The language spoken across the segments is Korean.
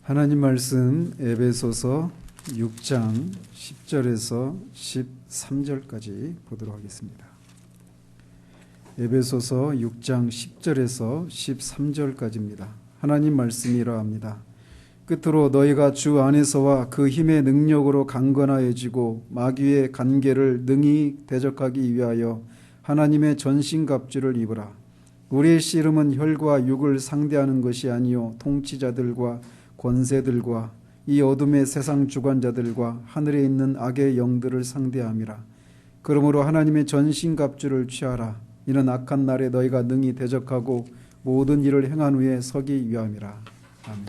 하나님 말씀 에베소서 6장 10절에서 13절까지 보도록 하겠습니다. 에베소서 6장 10절에서 13절까지입니다. 하나님 말씀이 이러합니다. 끝으로 너희가 주 안에서와 그 힘의 능력으로 강건하여지고 마귀의 간계를 능히 대적하기 위하여 하나님의 전신갑주를 입으라. 우리의 씨름은 혈과 육을 상대하는 것이 아니요 통치자들과 권세들과 이 어둠의 세상 주관자들과 하늘에 있는 악의 영들을 상대함이라. 그러므로 하나님의 전신갑주를 취하라. 이는 악한 날에 너희가 능히 대적하고 모든 일을 행한 후에 서기 위함이라. 아멘.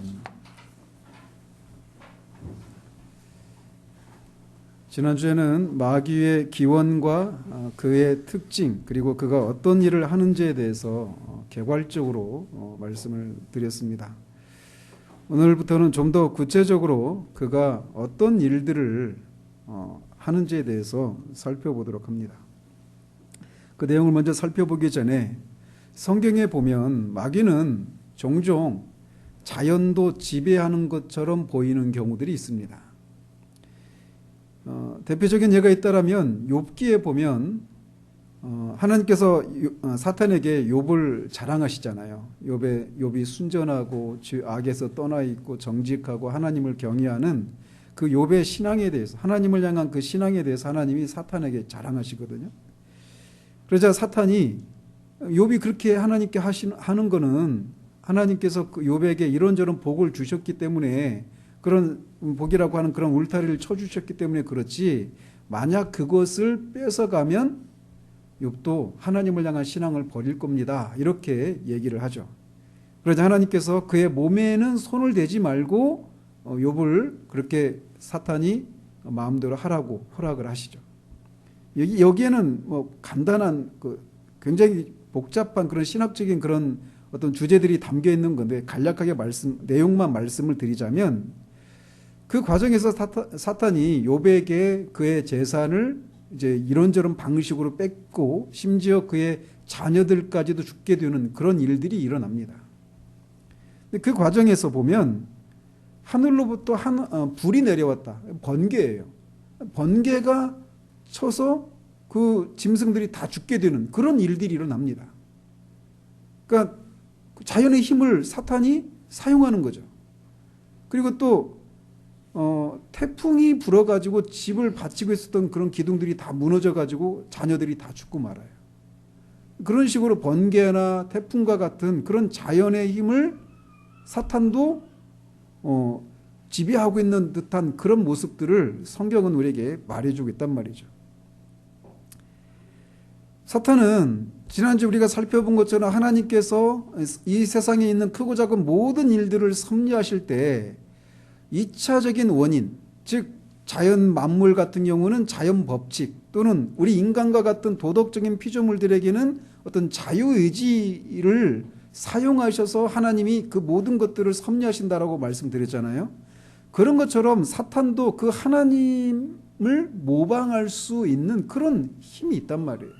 지난주에는 마귀의 기원과 그의 특징, 그리고 그가 어떤 일을 하는지에 대해서 개괄적으로 말씀을 드렸습니다. 오늘부터는 좀 더 구체적으로 그가 어떤 일들을 하는지에 대해서 살펴보도록 합니다. 그 내용을 먼저 살펴보기 전에 성경에 보면 마귀는 종종 자연도 지배하는 것처럼 보이는 경우들이 있습니다. 대표적인 예가 있다라면 욥기에 보면 하나님께서 사탄에게 욥을 자랑하시잖아요. 욥이 순전하고 악에서 떠나 있고 정직하고 하나님을 경외하는 그 욥의 신앙에 대해서, 하나님을 향한 그 신앙에 대해서 하나님이 사탄에게 자랑하시거든요. 그러자 사탄이 욥이 그렇게 하나님께 하는 거는 하나님께서 그 욥에게 이런저런 복을 주셨기 때문에, 그런 복이라고 하는 그런 울타리를 쳐주셨기 때문에 그렇지, 만약 그것을 뺏어가면 욥도 하나님을 향한 신앙을 버릴 겁니다. 이렇게 얘기를 하죠. 그러자 하나님께서 그의 몸에는 손을 대지 말고 욥을 그렇게 사탄이 마음대로 하라고 허락을 하시죠. 여기에는 간단한 굉장히 복잡한 그런 신학적인 그런 어떤 주제들이 담겨 있는 건데, 간략하게 내용만 말씀을 드리자면, 그 과정에서 사탄이 욥에게 그의 재산을 이제 이런저런 방식으로 뺏고 심지어 그의 자녀들까지도 죽게 되는 그런 일들이 일어납니다. 그 과정에서 보면 하늘로부터 불이 내려왔다. 번개예요. 번개가 쳐서 그 짐승들이 다 죽게 되는 그런 일들이 일어납니다. 그러니까 자연의 힘을 사탄이 사용하는 거죠. 그리고 또 태풍이 불어가지고 집을 바치고 있었던 그런 기둥들이 다 무너져가지고 자녀들이 다 죽고 말아요. 그런 식으로 번개나 태풍과 같은 그런 자연의 힘을 사탄도 지배하고 있는 듯한 그런 모습들을 성경은 우리에게 말해주고 있단 말이죠. 사탄은 지난주 우리가 살펴본 것처럼 하나님께서 이 세상에 있는 크고 작은 모든 일들을 섭리하실 때 2차적인 원인, 즉 자연 만물 같은 경우는 자연 법칙, 또는 우리 인간과 같은 도덕적인 피조물들에게는 어떤 자유의지를 사용하셔서 하나님이 그 모든 것들을 섭리하신다라고 말씀드렸잖아요. 그런 것처럼 사탄도 그 하나님을 모방할 수 있는 그런 힘이 있단 말이에요.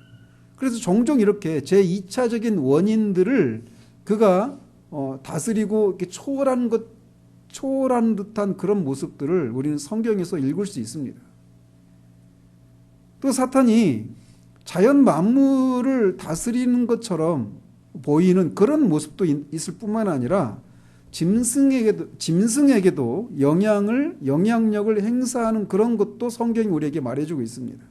그래서 종종 이렇게 제2차적인 원인들을 그가 다스리고 이렇게 초월하는 듯한 그런 모습들을 우리는 성경에서 읽을 수 있습니다. 또 사탄이 자연 만물을 다스리는 것처럼 보이는 그런 모습도 있을 뿐만 아니라 짐승에게도 영향력을 행사하는 그런 것도 성경이 우리에게 말해주고 있습니다.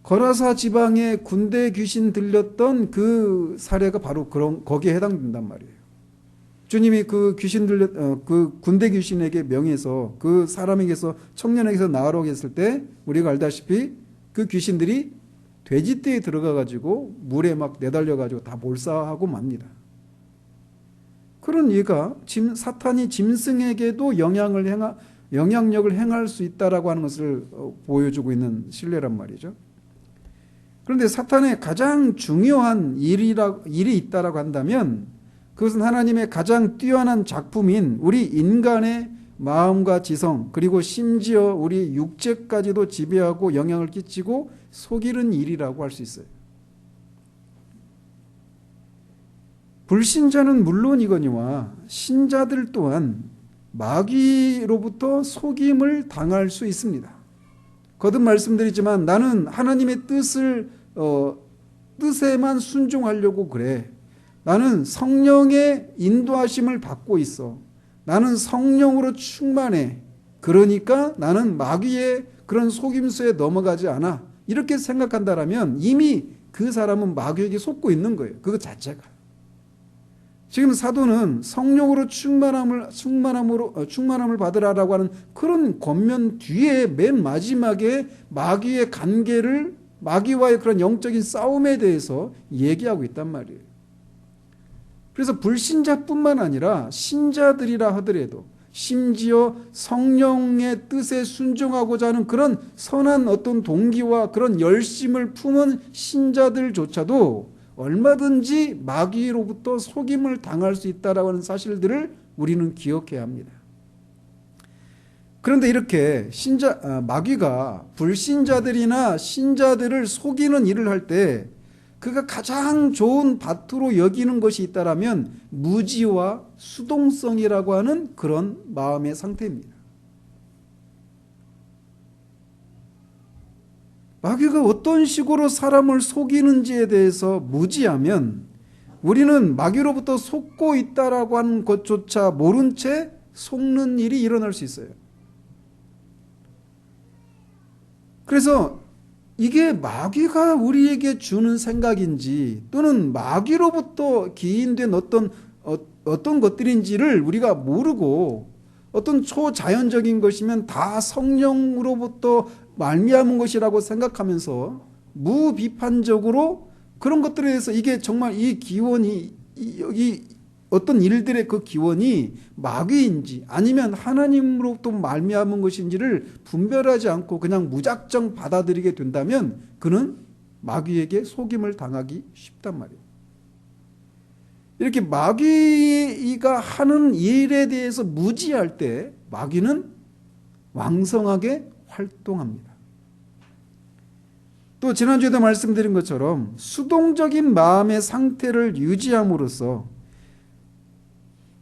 거라사 지방에 군대 귀신 들렸던 그 사례가 바로 거기에 해당된단 말이에요. 주님이 그 군대 귀신에게 명해서 그 사람에게서, 청년에게서 나으라고 했을 때 우리가 알다시피 그 귀신들이 돼지떼에 들어가가지고 물에 막 내달려가지고 다 몰사하고 맙니다. 그런 예가 사탄이 짐승에게도 영향력을 행할 수 있다라고 하는 것을 보여주고 있는 신뢰란 말이죠. 그런데 사탄의 가장 중요한 일이 있다라고 한다면, 그것은 하나님의 가장 뛰어난 작품인 우리 인간의 마음과 지성, 그리고 심지어 우리 육체까지도 지배하고 영향을 끼치고 속이는 일이라고 할 수 있어요. 불신자는 물론이거니와 신자들 또한 마귀로부터 속임을 당할 수 있습니다. 거듭 말씀드리지만 나는 하나님의 뜻에만 순종하려고 그래. 나는 성령의 인도하심을 받고 있어. 나는 성령으로 충만해. 그러니까 나는 마귀의 그런 속임수에 넘어가지 않아. 이렇게 생각한다면 이미 그 사람은 마귀에게 속고 있는 거예요. 그것 자체가. 지금 사도는 성령으로 충만함을 받으라라고 하는 그런 권면 뒤에 맨 마지막에 마귀의 관계를, 마귀와의 그런 영적인 싸움에 대해서 얘기하고 있단 말이에요. 그래서 불신자뿐만 아니라 신자들이라 하더라도 심지어 성령의 뜻에 순종하고자 하는 그런 선한 어떤 동기와 그런 열심을 품은 신자들조차도 얼마든지 마귀로부터 속임을 당할 수 있다라고 하는 사실들을 우리는 기억해야 합니다. 그런데 이렇게 마귀가 불신자들이나 신자들을 속이는 일을 할 때 그가 가장 좋은 밭으로 여기는 것이 있다라면 무지와 수동성이라고 하는 그런 마음의 상태입니다. 마귀가 어떤 식으로 사람을 속이는지에 대해서 무지하면 우리는 마귀로부터 속고 있다라고 하는 것조차 모른 채 속는 일이 일어날 수 있어요. 그래서 이게 마귀가 우리에게 주는 생각인지 또는 마귀로부터 기인된 어떤 것들인지를 우리가 모르고 어떤 초자연적인 것이면 다 성령으로부터 말미암은 것이라고 생각하면서 무비판적으로 그런 것들에 대해서 이게 정말 이 기원이 여기 어떤 일들의 그 기원이 마귀인지 아니면 하나님으로부터 말미암은 것인지를 분별하지 않고 그냥 무작정 받아들이게 된다면 그는 마귀에게 속임을 당하기 쉽단 말이에요. 이렇게 마귀가 하는 일에 대해서 무지할 때 마귀는 왕성하게 활동합니다. 또 지난주에도 말씀드린 것처럼 수동적인 마음의 상태를 유지함으로써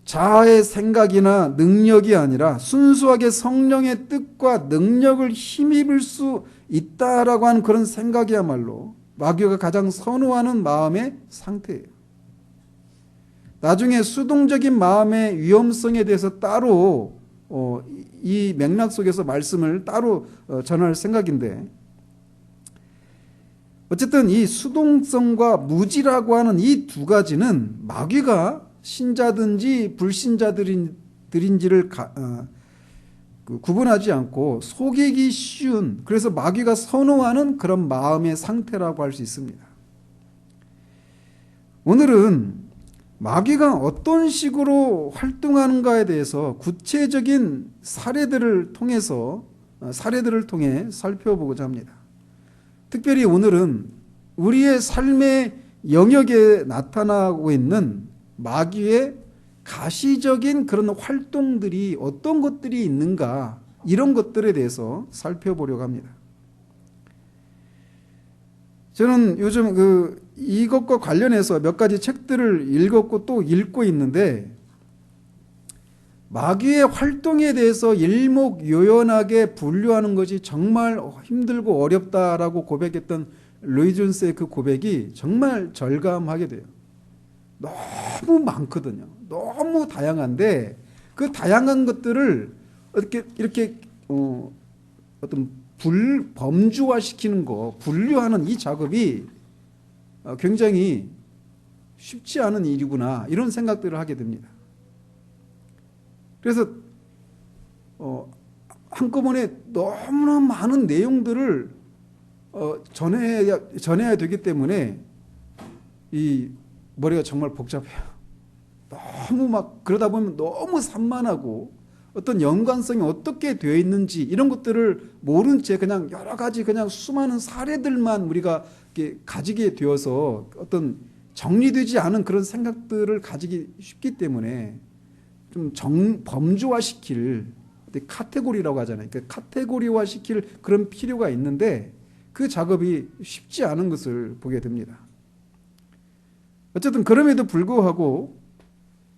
자아의 생각이나 능력이 아니라 순수하게 성령의 뜻과 능력을 힘입을 수 있다라고 하는 그런 생각이야말로 마귀가 가장 선호하는 마음의 상태예요. 나중에 수동적인 마음의 위험성에 대해서 따로 이 맥락 속에서 말씀을 따로 전할 생각인데 어쨌든 이 수동성과 무지라고 하는 이 두 가지는 마귀가 신자든지 불신자들인지를 구분하지 않고 속이기 쉬운, 그래서 마귀가 선호하는 그런 마음의 상태라고 할 수 있습니다. 오늘은 마귀가 어떤 식으로 활동하는가에 대해서 구체적인 사례들을 통해 살펴보고자 합니다. 특별히 오늘은 우리의 삶의 영역에 나타나고 있는 마귀의 가시적인 그런 활동들이 어떤 것들이 있는가, 이런 것들에 대해서 살펴보려고 합니다. 저는 요즘 이것과 관련해서 몇 가지 책들을 읽었고 또 읽고 있는데 마귀의 활동에 대해서 일목요연하게 분류하는 것이 정말 힘들고 어렵다라고 고백했던 로이 존스의 그 고백이 정말 절감하게 돼요. 너무 많거든요. 너무 다양한데 그 다양한 것들을 이렇게 어떤 범주화시키는 거, 분류하는 이 작업이 굉장히 쉽지 않은 일이구나, 이런 생각들을 하게 됩니다. 그래서 한꺼번에 너무나 많은 내용들을 전해야 되기 때문에 이 머리가 정말 복잡해요. 너무 그러다 보면 너무 산만하고 어떤 연관성이 어떻게 되어 있는지 이런 것들을 모른 채 그냥 여러 가지 그냥 수많은 사례들만 우리가 가지게 되어서 어떤 정리되지 않은 그런 생각들을 가지기 쉽기 때문에 좀 범주화시킬, 카테고리라고 하잖아요. 그러니까 카테고리화시킬 그런 필요가 있는데 그 작업이 쉽지 않은 것을 보게 됩니다. 어쨌든 그럼에도 불구하고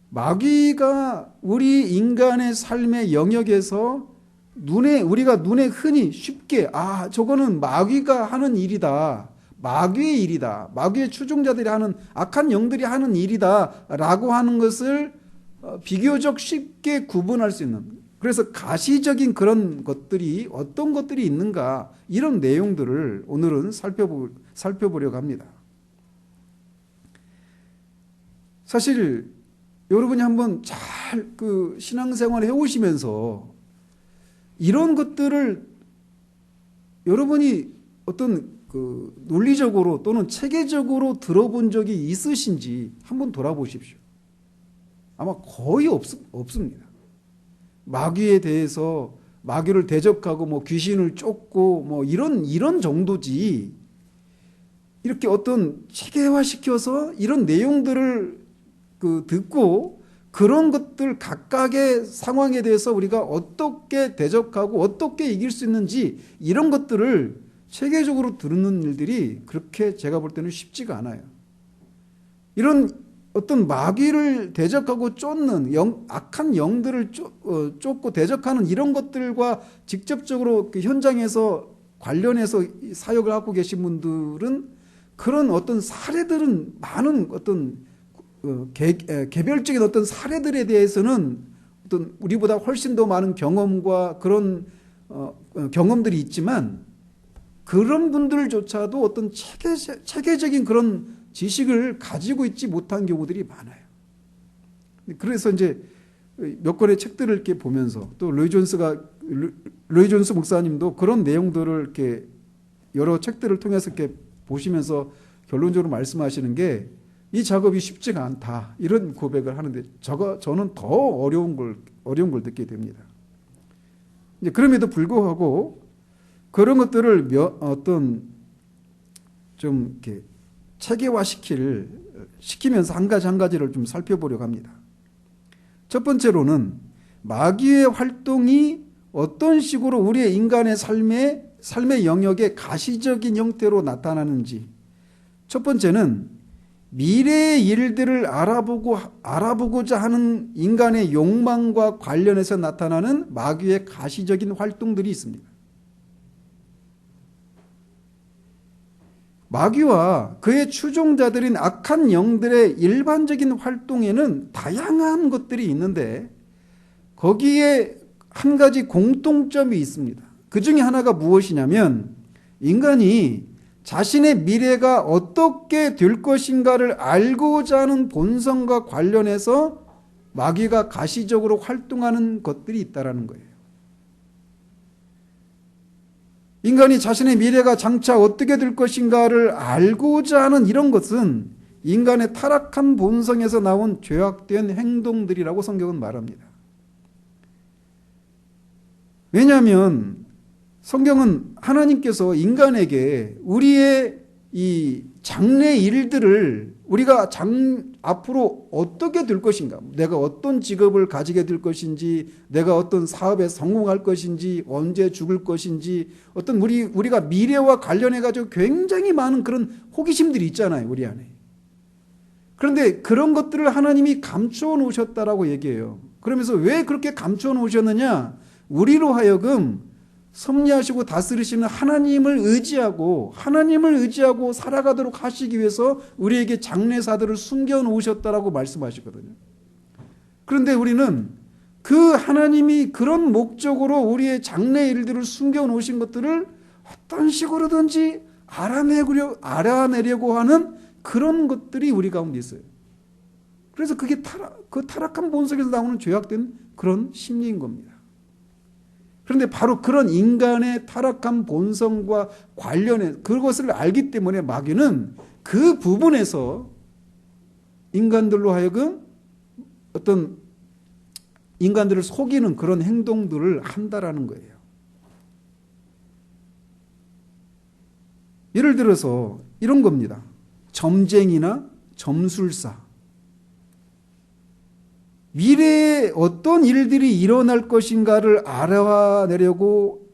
마귀가 우리 인간의 삶의 영역에서 우리가 눈에 흔히 쉽게 저거는 마귀가 하는 일이다. 마귀의 일이다. 마귀의 추종자들이 하는 악한 영들이 하는 일이다 라고 하는 것을 비교적 쉽게 구분할 수 있는, 그래서 가시적인 그런 것들이 어떤 것들이 있는가, 이런 내용들을 오늘은 살펴보려고 합니다. 사실 여러분이 한번 잘 그 신앙생활을 해오시면서 이런 것들을 여러분이 어떤 그 논리적으로 또는 체계적으로 들어본 적이 있으신지 한번 돌아보십시오. 아마 거의 없습니다. 마귀에 대해서 마귀를 대적하고 뭐 귀신을 쫓고 뭐 이런 정도지, 이렇게 어떤 체계화시켜서 이런 내용들을 듣고 그런 것들 각각의 상황에 대해서 우리가 어떻게 대적하고 어떻게 이길 수 있는지, 이런 것들을 체계적으로 듣는 일들이 그렇게 제가 볼 때는 쉽지가 않아요. 이런 어떤 마귀를 대적하고 쫓는 악한 영들을 쫓고 대적하는 이런 것들과 직접적으로 그 현장에서 관련해서 사역을 하고 계신 분들은 그런 어떤 사례들은 많은 어떤 개별적인 어떤 사례들에 대해서는 어떤 우리보다 훨씬 더 많은 경험과 그런 경험들이 있지만, 그런 분들조차도 어떤 체계적인 그런 지식을 가지고 있지 못한 경우들이 많아요. 그래서 이제 몇 권의 책들을 이렇게 보면서, 또 로이 존스 목사님도 그런 내용들을 이렇게 여러 책들을 통해서 이렇게 보시면서 결론적으로 말씀하시는 게, 이 작업이 쉽지가 않다, 이런 고백을 하는데 저는 더 어려운 걸 듣게 됩니다. 이제 그럼에도 불구하고 그런 것들을 어떤 좀 이렇게 체계화 시키면서 한 가지를 좀 살펴보려고 합니다. 첫 번째로는 마귀의 활동이 어떤 식으로 우리의 인간의 삶의 영역에 가시적인 형태로 나타나는지, 첫 번째는 미래의 일들을 알아보고자 하는 인간의 욕망과 관련해서 나타나는 마귀의 가시적인 활동들이 있습니다. 마귀와 그의 추종자들인 악한 영들의 일반적인 활동에는 다양한 것들이 있는데, 거기에 한 가지 공통점이 있습니다. 그 중에 하나가 무엇이냐면, 인간이 자신의 미래가 어떻게 될 것인가를 알고자 하는 본성과 관련해서 마귀가 가시적으로 활동하는 것들이 있다는 거예요. 인간이 자신의 미래가 장차 어떻게 될 것인가를 알고자 하는 이런 것은 인간의 타락한 본성에서 나온 죄악된 행동들이라고 성경은 말합니다. 왜냐하면 성경은 하나님께서 인간에게 우리의 이 장래 일들을 우리가 앞으로 어떻게 될 것인가, 내가 어떤 직업을 가지게 될 것인지, 내가 어떤 사업에 성공할 것인지, 언제 죽을 것인지, 어떤 우리가 미래와 관련해 가지고 굉장히 많은 그런 호기심들이 있잖아요, 우리 안에. 그런데 그런 것들을 하나님이 감추어 놓으셨다라고 얘기해요. 그러면서 왜 그렇게 감추어 놓으셨느냐? 우리로 하여금 섭리하시고 다스리시는 하나님을 의지하고 살아가도록 하시기 위해서 우리에게 장래사들을 숨겨놓으셨다라고 말씀하시거든요. 그런데 우리는 그 하나님이 그런 목적으로 우리의 장래 일들을 숨겨놓으신 것들을 어떤 식으로든지 알아내려고 하는 그런 것들이 우리 가운데 있어요. 그래서 그게 그 타락한 본성에서 나오는 죄악된 그런 심리인 겁니다. 그런데 바로 그런 인간의 타락한 본성과 관련해 그것을 알기 때문에 마귀는 그 부분에서 인간들로 하여금 어떤 인간들을 속이는 그런 행동들을 한다라는 거예요. 예를 들어서 이런 겁니다. 점쟁이나 점술사. 미래에 어떤 일들이 일어날 것인가를 알아내려고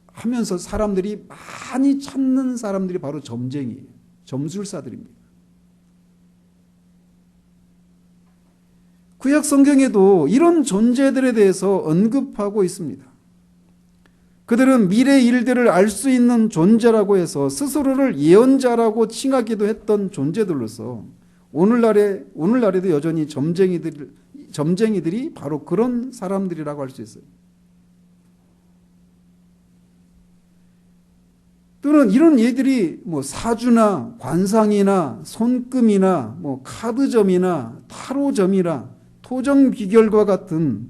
하면서 사람들이 많이 찾는 사람들이 바로 점쟁이에요. 점술사들입니다. 구약 성경에도 이런 존재들에 대해서 언급하고 있습니다. 그들은 미래 일들을 알 수 있는 존재라고 해서 스스로를 예언자라고 칭하기도 했던 존재들로서 오늘날에도 여전히 점쟁이들이 바로 그런 사람들이라고 할 수 있어요. 또는 이런 얘들이 뭐 사주나 관상이나 손금이나 뭐 카드점이나 타로점이나 토정 비결과 같은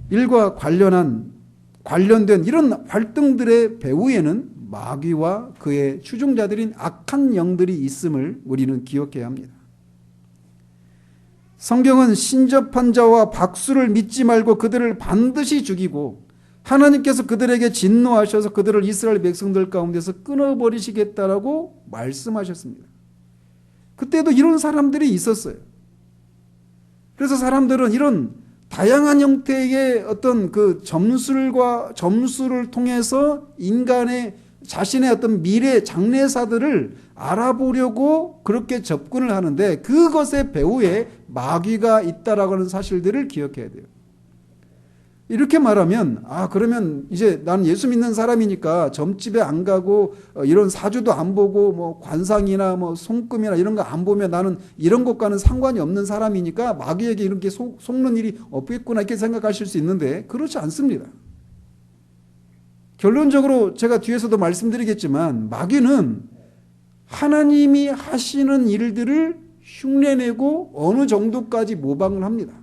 일과 관련된 이런 활동들의 배후에는 마귀와 그의 추종자들인 악한 영들이 있음을 우리는 기억해야 합니다. 성경은 신접한 자와 박수를 믿지 말고 그들을 반드시 죽이고 하나님께서 그들에게 진노하셔서 그들을 이스라엘 백성들 가운데서 끊어버리시겠다라고 말씀하셨습니다. 그때도 이런 사람들이 있었어요. 그래서 사람들은 이런 다양한 형태의 어떤 그 점수를 통해서 인간의 자신의 어떤 미래 장래사들을 알아보려고 그렇게 접근을 하는데 그것의 배후에 마귀가 있다라고 하는 사실들을 기억해야 돼요. 이렇게 말하면 그러면 이제 난 예수 믿는 사람이니까 점집에 안 가고 이런 사주도 안 보고 뭐 관상이나 뭐 손금이나 이런 거 안 보면 나는 이런 것과는 상관이 없는 사람이니까 마귀에게 이렇게 속는 일이 없겠구나 이렇게 생각하실 수 있는데 그렇지 않습니다. 결론적으로 제가 뒤에서도 말씀드리겠지만 마귀는 하나님이 하시는 일들을 흉내내고 어느 정도까지 모방을 합니다.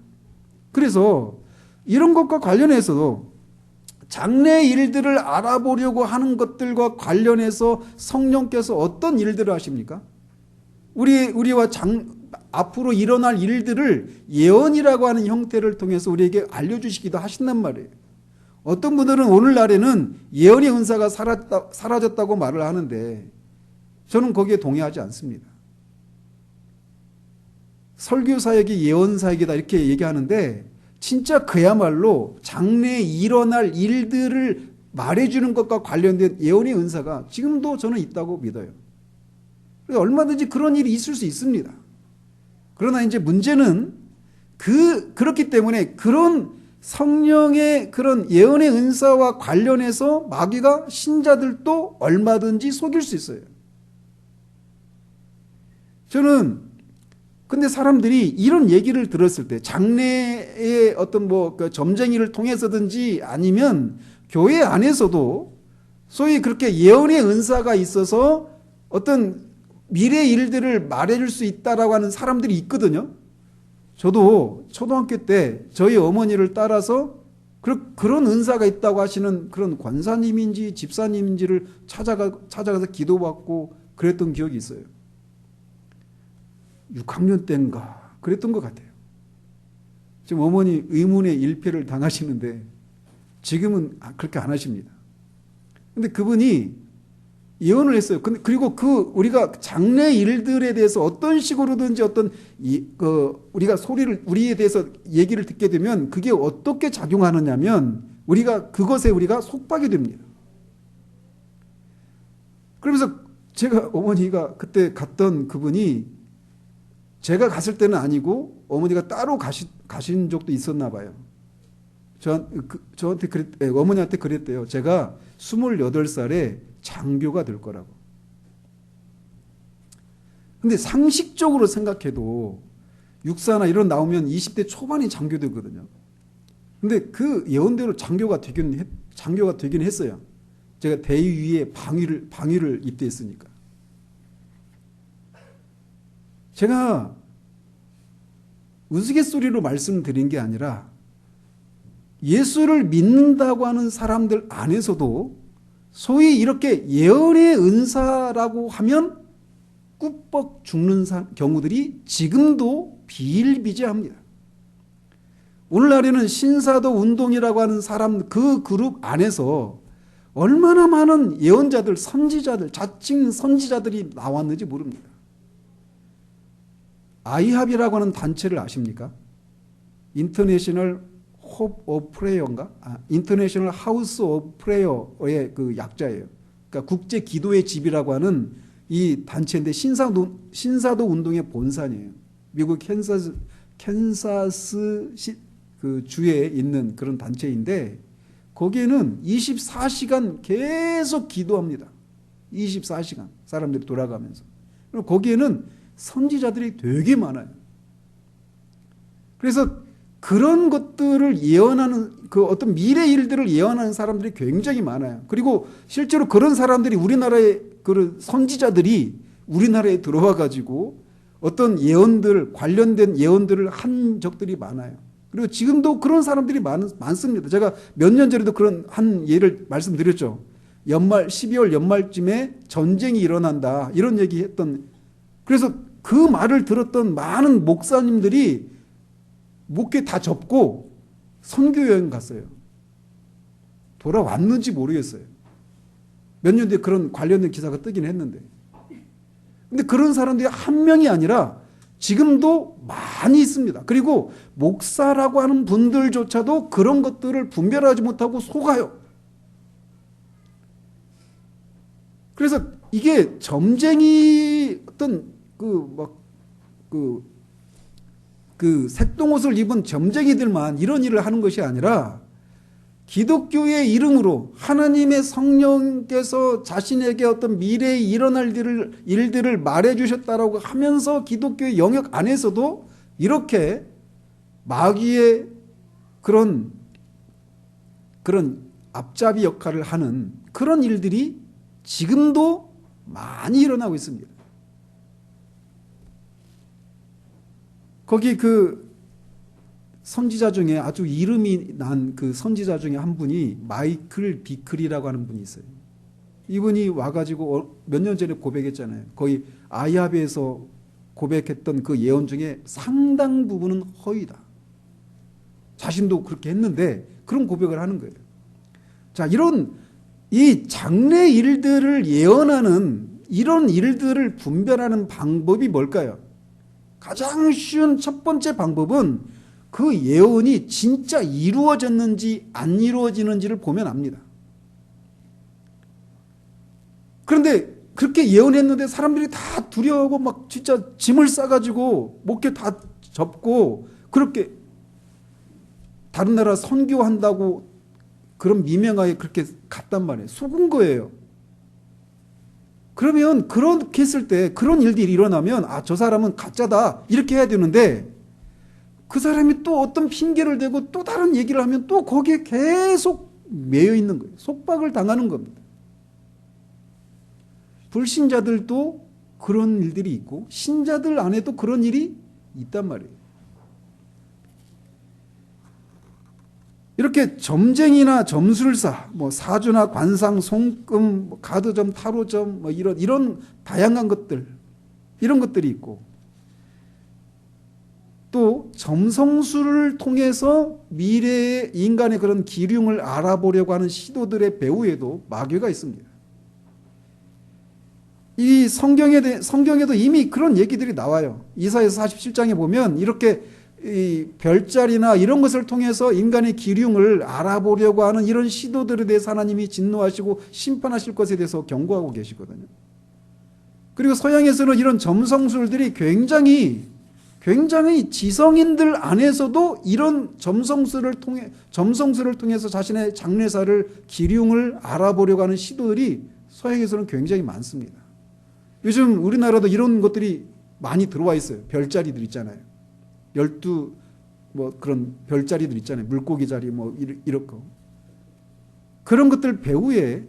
그래서 이런 것과 관련해서도 장래 일들을 알아보려고 하는 것들과 관련해서 성령께서 어떤 일들을 하십니까? 우리와 앞으로 일어날 일들을 예언이라고 하는 형태를 통해서 우리에게 알려주시기도 하신단 말이에요. 어떤 분들은 오늘날에는 예언의 은사가 사라졌다고 말을 하는데 저는 거기에 동의하지 않습니다. 설교 사역이 예언 사역이다 이렇게 얘기하는데 진짜 그야말로 장래에 일어날 일들을 말해주는 것과 관련된 예언의 은사가 지금도 저는 있다고 믿어요. 그래서 얼마든지 그런 일이 있을 수 있습니다. 그러나 이제 문제는 그렇기 때문에 그런 성령의 그런 예언의 은사와 관련해서 마귀가 신자들도 얼마든지 속일 수 있어요. 근데 사람들이 이런 얘기를 들었을 때 장래의 어떤 그 점쟁이를 통해서든지 아니면 교회 안에서도 소위 그렇게 예언의 은사가 있어서 어떤 미래 일들을 말해줄 수 있다라고 하는 사람들이 있거든요. 저도 초등학교 때 저희 어머니를 따라서 그런 은사가 있다고 하시는 그런 권사님인지 집사님인지를 찾아가서 기도받고 그랬던 기억이 있어요. 6학년 때인가 그랬던 것 같아요. 지금 어머니 의문의 일패를 당하시는데 지금은 그렇게 안 하십니다. 근데 그분이 예언을 했어요. 그리고 우리가 장래 일들에 대해서 어떤 식으로든지 우리가 우리에 대해서 얘기를 듣게 되면 그게 어떻게 작용하느냐면 그것에 우리가 속박이 됩니다. 그러면서 어머니가 그때 갔던 그분이 제가 갔을 때는 아니고 어머니가 따로 가신 적도 있었나 봐요. 저한테 어머니한테 그랬대요. 제가 28살에 장교가 될 거라고. 근데 상식적으로 생각해도 육사나 이런 나오면 20대 초반이 장교되거든요. 근데 그 예언대로 장교가 되긴 했어요. 제가 대위에 방위를 입대했으니까. 제가 우스갯소리로 말씀드린 게 아니라 예수를 믿는다고 하는 사람들 안에서도 소위 이렇게 예언의 은사라고 하면 꾹뻑 죽는 경우들이 지금도 비일비재합니다. 오늘날에는 신사도 운동이라고 하는 사람 그 그룹 안에서 얼마나 많은 예언자들, 선지자들, 자칭 선지자들이 나왔는지 모릅니다. 아이합이라고 하는 단체를 아십니까? 인터내셔널 홉 오브 프레이어인가? 인터내셔널 하우스 오브 프레이어의 그 약자예요. 그러니까 국제 기도의 집이라고 하는 이 단체인데 신사도 운동의 본산이에요. 미국 캔사스 그 주에 있는 그런 단체인데 거기에는 24시간 계속 기도합니다. 24시간 사람들이 돌아가면서. 그리고 거기에는 선지자들이 되게 많아요. 그래서 그런 것들을 예언하는 그 어떤 미래 일들을 예언하는 사람들이 굉장히 많아요. 그리고 실제로 그런 사람들이 우리나라의 그런 선지자들이 우리나라에 들어와 가지고 어떤 예언들 관련된 예언들을 한 적들이 많아요. 그리고 지금도 그런 사람들이 많습니다. 제가 몇 년 전에도 그런 한 예를 말씀드렸죠. 12월 연말쯤에 전쟁이 일어난다 이런 얘기했던. 그래서 그 말을 들었던 많은 목사님들이 목회 다 접고 선교 여행 갔어요. 돌아왔는지 모르겠어요. 몇 년 뒤에 그런 관련된 기사가 뜨긴 했는데. 근데 그런 사람들이 한 명이 아니라 지금도 많이 있습니다. 그리고 목사라고 하는 분들조차도 그런 것들을 분별하지 못하고 속아요. 그래서 이게 점쟁이 어떤 그 색동옷을 입은 점쟁이들만 이런 일을 하는 것이 아니라 기독교의 이름으로 하나님의 성령께서 자신에게 어떤 미래에 일어날 일들을 말해주셨다라고 하면서 기독교의 영역 안에서도 이렇게 마귀의 그런 앞잡이 역할을 하는 그런 일들이 지금도 많이 일어나고 있습니다. 거기 그 선지자 중에 아주 이름이 난 그 선지자 중에 한 분이 마이클 비클이라고 하는 분이 있어요. 이분이 와가지고 몇 년 전에 고백했잖아요. 거의 아야베에서 고백했던 그 예언 중에 상당 부분은 허위다. 자신도 그렇게 했는데 그런 고백을 하는 거예요. 자, 이런 이 장래 일들을 예언하는 이런 일들을 분별하는 방법이 뭘까요? 가장 쉬운 첫 번째 방법은 그 예언이 진짜 이루어졌는지 안 이루어지는지를 보면 압니다. 그런데 그렇게 예언했는데 사람들이 다 두려워하고 막 진짜 짐을 싸가지고 목회 다 접고 그렇게 다른 나라 선교한다고 그런 미명하에 그렇게 갔단 말이에요. 속은 거예요. 그러면 그렇게 했을 때 그런 일들이 일어나면 아, 저 사람은 가짜다 이렇게 해야 되는데 그 사람이 또 어떤 핑계를 대고 또 다른 얘기를 하면 또 거기에 계속 매여 있는 거예요. 속박을 당하는 겁니다. 불신자들도 그런 일들이 있고 신자들 안에도 그런 일이 있단 말이에요. 이렇게 점쟁이나 점술사, 뭐 사주나 관상, 송금, 가드점, 타로점, 뭐 이런 다양한 것들, 이런 것들이 있고, 또 점성술을 통해서 미래의 인간의 그런 기륭을 알아보려고 하는 시도들의 배후에도 마귀가 있습니다. 이 성경에도 이미 그런 얘기들이 나와요. 이사야서 47장에 보면 이렇게 이 별자리나 이런 것을 통해서 인간의 기륭을 알아보려고 하는 이런 시도들에 대해서 하나님이 진노하시고 심판하실 것에 대해서 경고하고 계시거든요. 그리고 서양에서는 이런 점성술들이 굉장히 지성인들 안에서도 이런 점성술을 통해서 자신의 장래사를 기륭을 알아보려고 하는 시도들이 서양에서는 굉장히 많습니다. 요즘 우리나라도 이런 것들이 많이 들어와 있어요. 별자리들 있잖아요. 12 뭐 그런 별자리들 있잖아요. 물고기 자리 뭐 이런 거. 그런 것들 배후에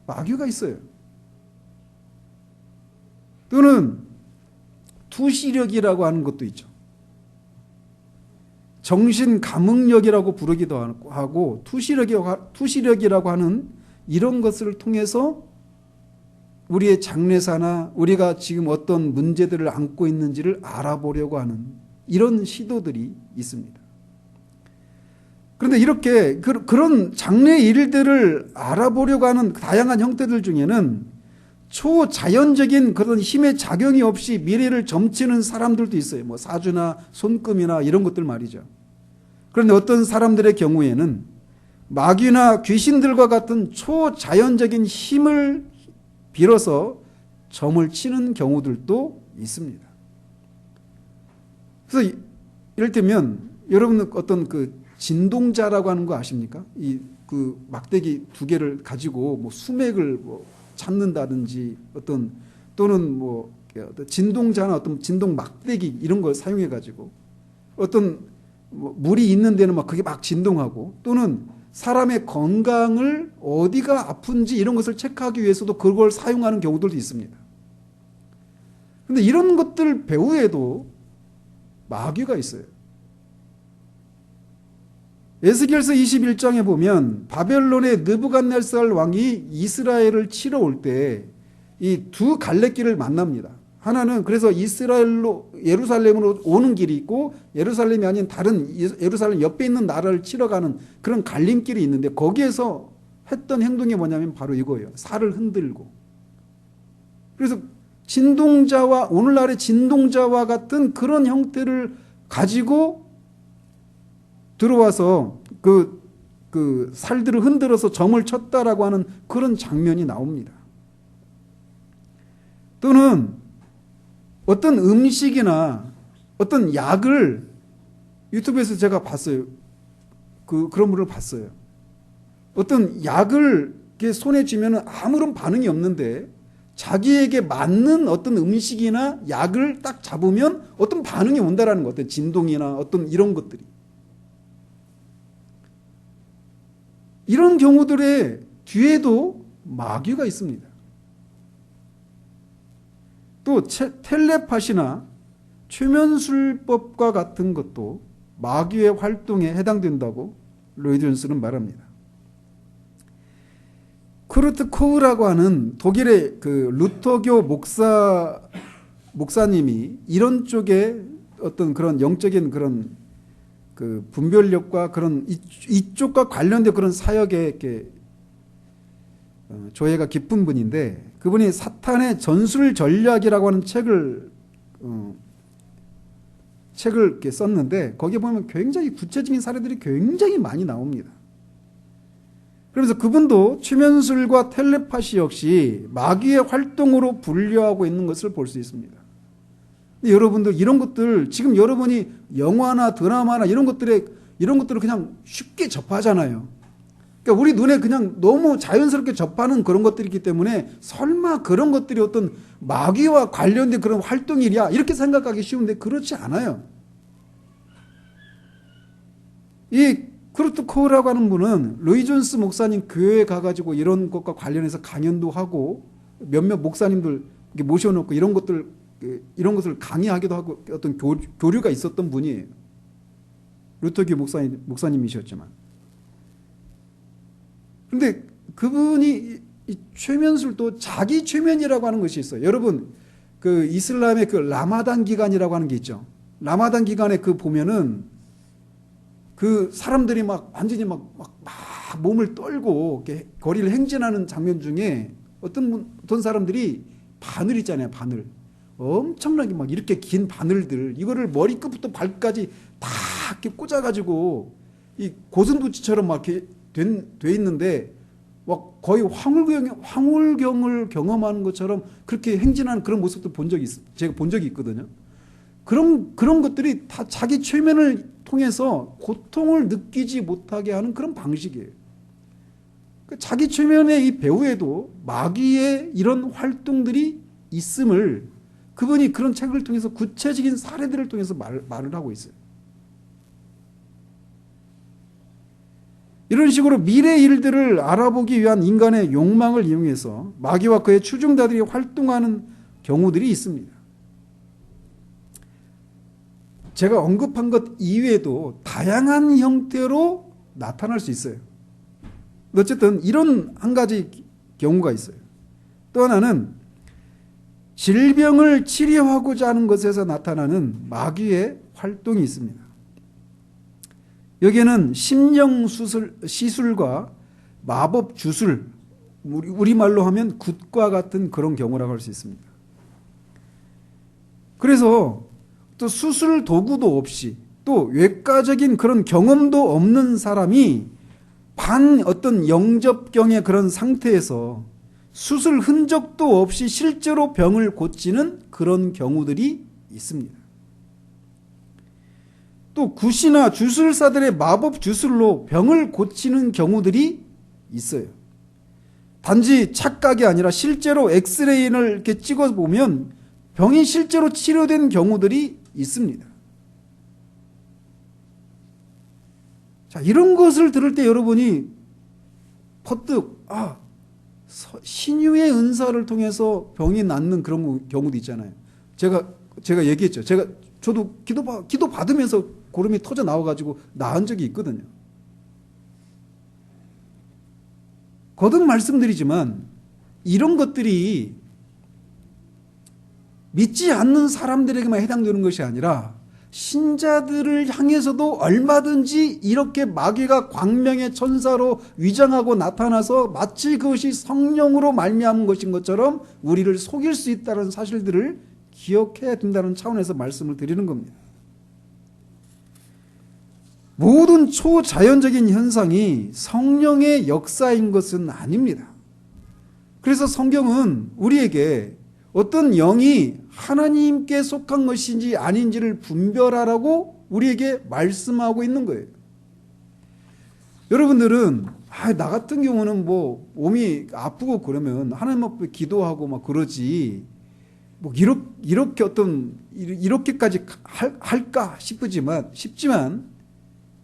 마귀가 있어요. 또는 투시력이라고 하는 것도 있죠. 정신 감흥력이라고 부르기도 하고 투시력이라고 하는 이런 것을 통해서 우리의 장래사나 우리가 지금 어떤 문제들을 안고 있는지를 알아보려고 하는 이런 시도들이 있습니다. 그런데 이렇게 그런 장래 일들을 알아보려고 하는 다양한 형태들 중에는 초자연적인 그런 힘의 작용이 없이 미래를 점치는 사람들도 있어요. 뭐 사주나 손금이나 이런 것들 말이죠. 그런데 어떤 사람들의 경우에는 마귀나 귀신들과 같은 초자연적인 힘을 빌어서 점을 치는 경우들도 있습니다. 그래서 이를테면 여러분 어떤 그 진동자라고 하는 거 아십니까? 이 그 막대기 두 개를 가지고 뭐 수맥을 뭐 잡는다든지 어떤 또는 뭐 진동자나 어떤 진동 막대기 이런 걸 사용해 가지고 어떤 뭐 물이 있는 데는 막 그게 막 진동하고 또는 사람의 건강을 어디가 아픈지 이런 것을 체크하기 위해서도 그걸 사용하는 경우들도 있습니다. 그런데 이런 것들 배후에도 마귀가 있어요. 에스겔서 21장에 보면 바벨론의 느부갓네살 왕이 이스라엘을 치러 올 때 이 두 갈래길을 만납니다. 하나는 그래서 이스라엘로 예루살렘으로 오는 길이 있고 예루살렘이 아닌 다른 예루살렘 옆에 있는 나라를 치러 가는 그런 갈림길이 있는데 거기에서 했던 행동이 뭐냐면 바로 이거예요. 살을 흔들고. 그래서 진동자와 오늘날의 진동자와 같은 그런 형태를 가지고 들어와서 그 살들을 흔들어서 점을 쳤다라고 하는 그런 장면이 나옵니다. 또는 어떤 음식이나 어떤 약을 유튜브에서 제가 봤어요. 그런 분을 봤어요. 어떤 약을 이렇게 손에 쥐면 아무런 반응이 없는데 자기에게 맞는 어떤 음식이나 약을 딱 잡으면 어떤 반응이 온다라는 것 같아요. 진동이나 어떤 이런 것들이. 이런 경우들의 뒤에도 마귀가 있습니다. 또 텔레파시나 최면술법과 같은 것도 마귀의 활동에 해당된다고 로이드 존스는 말합니다. 쿠르트 코흐라고 하는 독일의 그 루터교 목사님이 이런 쪽에 어떤 그런 영적인 그런 그 분별력과 그런 이쪽과 관련된 그런 사역에 이렇게 조예가 깊은 분인데 그분이 사탄의 전술 전략이라고 하는 책을 이렇게 썼는데 거기에 보면 굉장히 구체적인 사례들이 굉장히 많이 나옵니다. 그래서 그분도 최면술과 텔레파시 역시 마귀의 활동으로 분류하고 있는 것을 볼 수 있습니다. 여러분들 이런 것들 지금 여러분이 영화나 드라마나 이런 것들을 그냥 쉽게 접하잖아요. 그러니까 우리 눈에 그냥 너무 자연스럽게 접하는 그런 것들이기 때문에 설마 그런 것들이 어떤 마귀와 관련된 그런 활동이랴 이렇게 생각하기 쉬운데 그렇지 않아요. 이 크루트 코우라고 하는 분은 로이 존스 목사님 교회에 가가지고 이런 것과 관련해서 강연도 하고 몇몇 목사님들 모셔놓고 이런 것을 강의하기도 하고 어떤 교류가 있었던 분이에요. 루터교 목사님이셨지만. 그런데 그분이 이 최면술도 자기 최면이라고 하는 것이 있어요. 여러분 그 이슬람의 그 라마단 기간이라고 하는 게 있죠. 라마단 기간에 그 보면은 그 사람들이 막 완전히 막 몸을 떨고 이렇게 거리를 행진하는 장면 중에 어떤 사람들이 바늘 있잖아요. 바늘. 엄청나게 막 이렇게 긴 바늘들 이거를 머리끝부터 발까지 다 이렇게 꽂아가지고 이 고슴도치처럼 막 이렇게 돼 있는데 막 거의 황홀경을 경험하는 것처럼 그렇게 행진하는 그런 모습도 제가 본 적이 있거든요. 그런 것들이 다 자기 최면을 통해서 고통을 느끼지 못하게 하는 그런 방식이에요. 자기 최면의 이 배후에도 마귀의 이런 활동들이 있음을 그분이 그런 책을 통해서 구체적인 사례들을 통해서 말을 하고 있어요. 이런 식으로 미래 일들을 알아보기 위한 인간의 욕망을 이용해서 마귀와 그의 추종자들이 활동하는 경우들이 있습니다. 제가 언급한 것 이외에도 다양한 형태로 나타날 수 있어요. 어쨌든 이런 한 가지 경우가 있어요. 또 하나는 질병을 치료하고자 하는 것에서 나타나는 마귀의 활동이 있습니다. 여기에는 심령시술과 마법 주술, 우리말로 하면 굿과 같은 그런 경우라고 할 수 있습니다. 그래서 또 수술 도구도 없이 또 외과적인 그런 경험도 없는 사람이 어떤 영접경의 그런 상태에서 수술 흔적도 없이 실제로 병을 고치는 그런 경우들이 있습니다. 또 굿이나 주술사들의 마법 주술로 병을 고치는 경우들이 있어요. 단지 착각이 아니라 실제로 엑스레이를 이렇게 찍어 보면 병이 실제로 치료된 경우들이 있습니다. 자, 이런 것을 들을 때 여러분이 퍼뜩 신유의 은사를 통해서 병이 낫는 그런 경우도 있잖아요. 제가 얘기했죠. 저도 기도 받으면서 고름이 터져 나와가지고 나은 적이 있거든요. 거듭 말씀드리지만 이런 것들이 믿지 않는 사람들에게만 해당되는 것이 아니라 신자들을 향해서도 얼마든지 이렇게 마귀가 광명의 천사로 위장하고 나타나서 마치 그것이 성령으로 말미암은 것인 것처럼 우리를 속일 수 있다는 사실들을 기억해야 된다는 차원에서 말씀을 드리는 겁니다. 모든 초자연적인 현상이 성령의 역사인 것은 아닙니다. 그래서 성경은 우리에게 어떤 영이 하나님께 속한 것인지 아닌지를 분별하라고 우리에게 말씀하고 있는 거예요. 여러분들은 나 같은 경우는 뭐 몸이 아프고 그러면 하나님 앞에 기도하고 막 그러지 뭐 이렇게 이렇게까지 할까 싶지만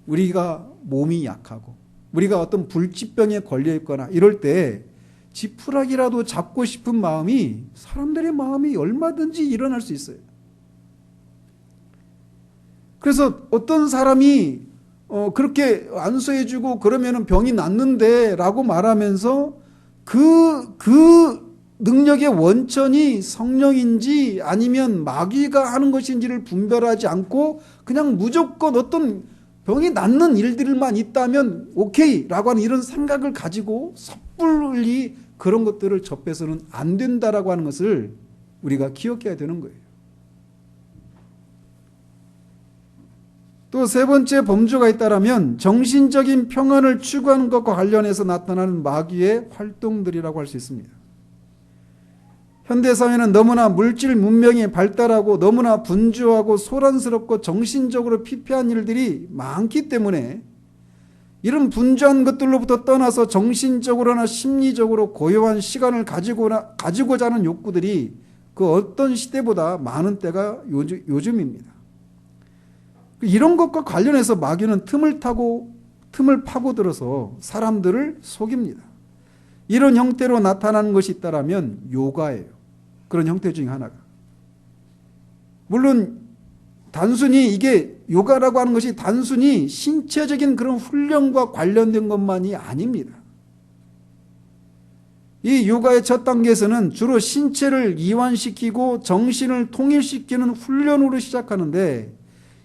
우리가 몸이 약하고 우리가 어떤 불치병에 걸려 있거나 이럴 때 지푸라기라도 잡고 싶은 마음이 사람들의 마음이 얼마든지 일어날 수 있어요. 그래서 어떤 사람이 그렇게 안수해주고 그러면은 병이 낫는데 라고 말하면서 그 능력의 원천이 성령인지 아니면 마귀가 하는 것인지를 분별하지 않고 그냥 무조건 어떤 병이 낫는 일들만 있다면 오케이 라고 하는 이런 생각을 가지고 섣불리 그런 것들을 접해서는 안 된다라고 하는 것을 우리가 기억해야 되는 거예요. 또 세 번째 범주가 있다라면 정신적인 평안을 추구하는 것과 관련해서 나타나는 마귀의 활동들이라고 할 수 있습니다. 현대사회는 너무나 물질 문명이 발달하고 너무나 분주하고 소란스럽고 정신적으로 피폐한 일들이 많기 때문에 이런 분주한 것들로부터 떠나서 정신적으로나 심리적으로 고요한 시간을 가지고자 하는 욕구들이 그 어떤 시대보다 많은 때가 요즘입니다. 이런 것과 관련해서 마귀는 틈을 파고들어서 사람들을 속입니다. 이런 형태로 나타나는 것이 있다라면 요가예요. 그런 형태 중에 하나가. 물론 단순히 이게 요가라고 하는 것이 단순히 신체적인 그런 훈련과 관련된 것만이 아닙니다. 이 요가의 첫 단계에서는 주로 신체를 이완시키고 정신을 통일시키는 훈련으로 시작하는데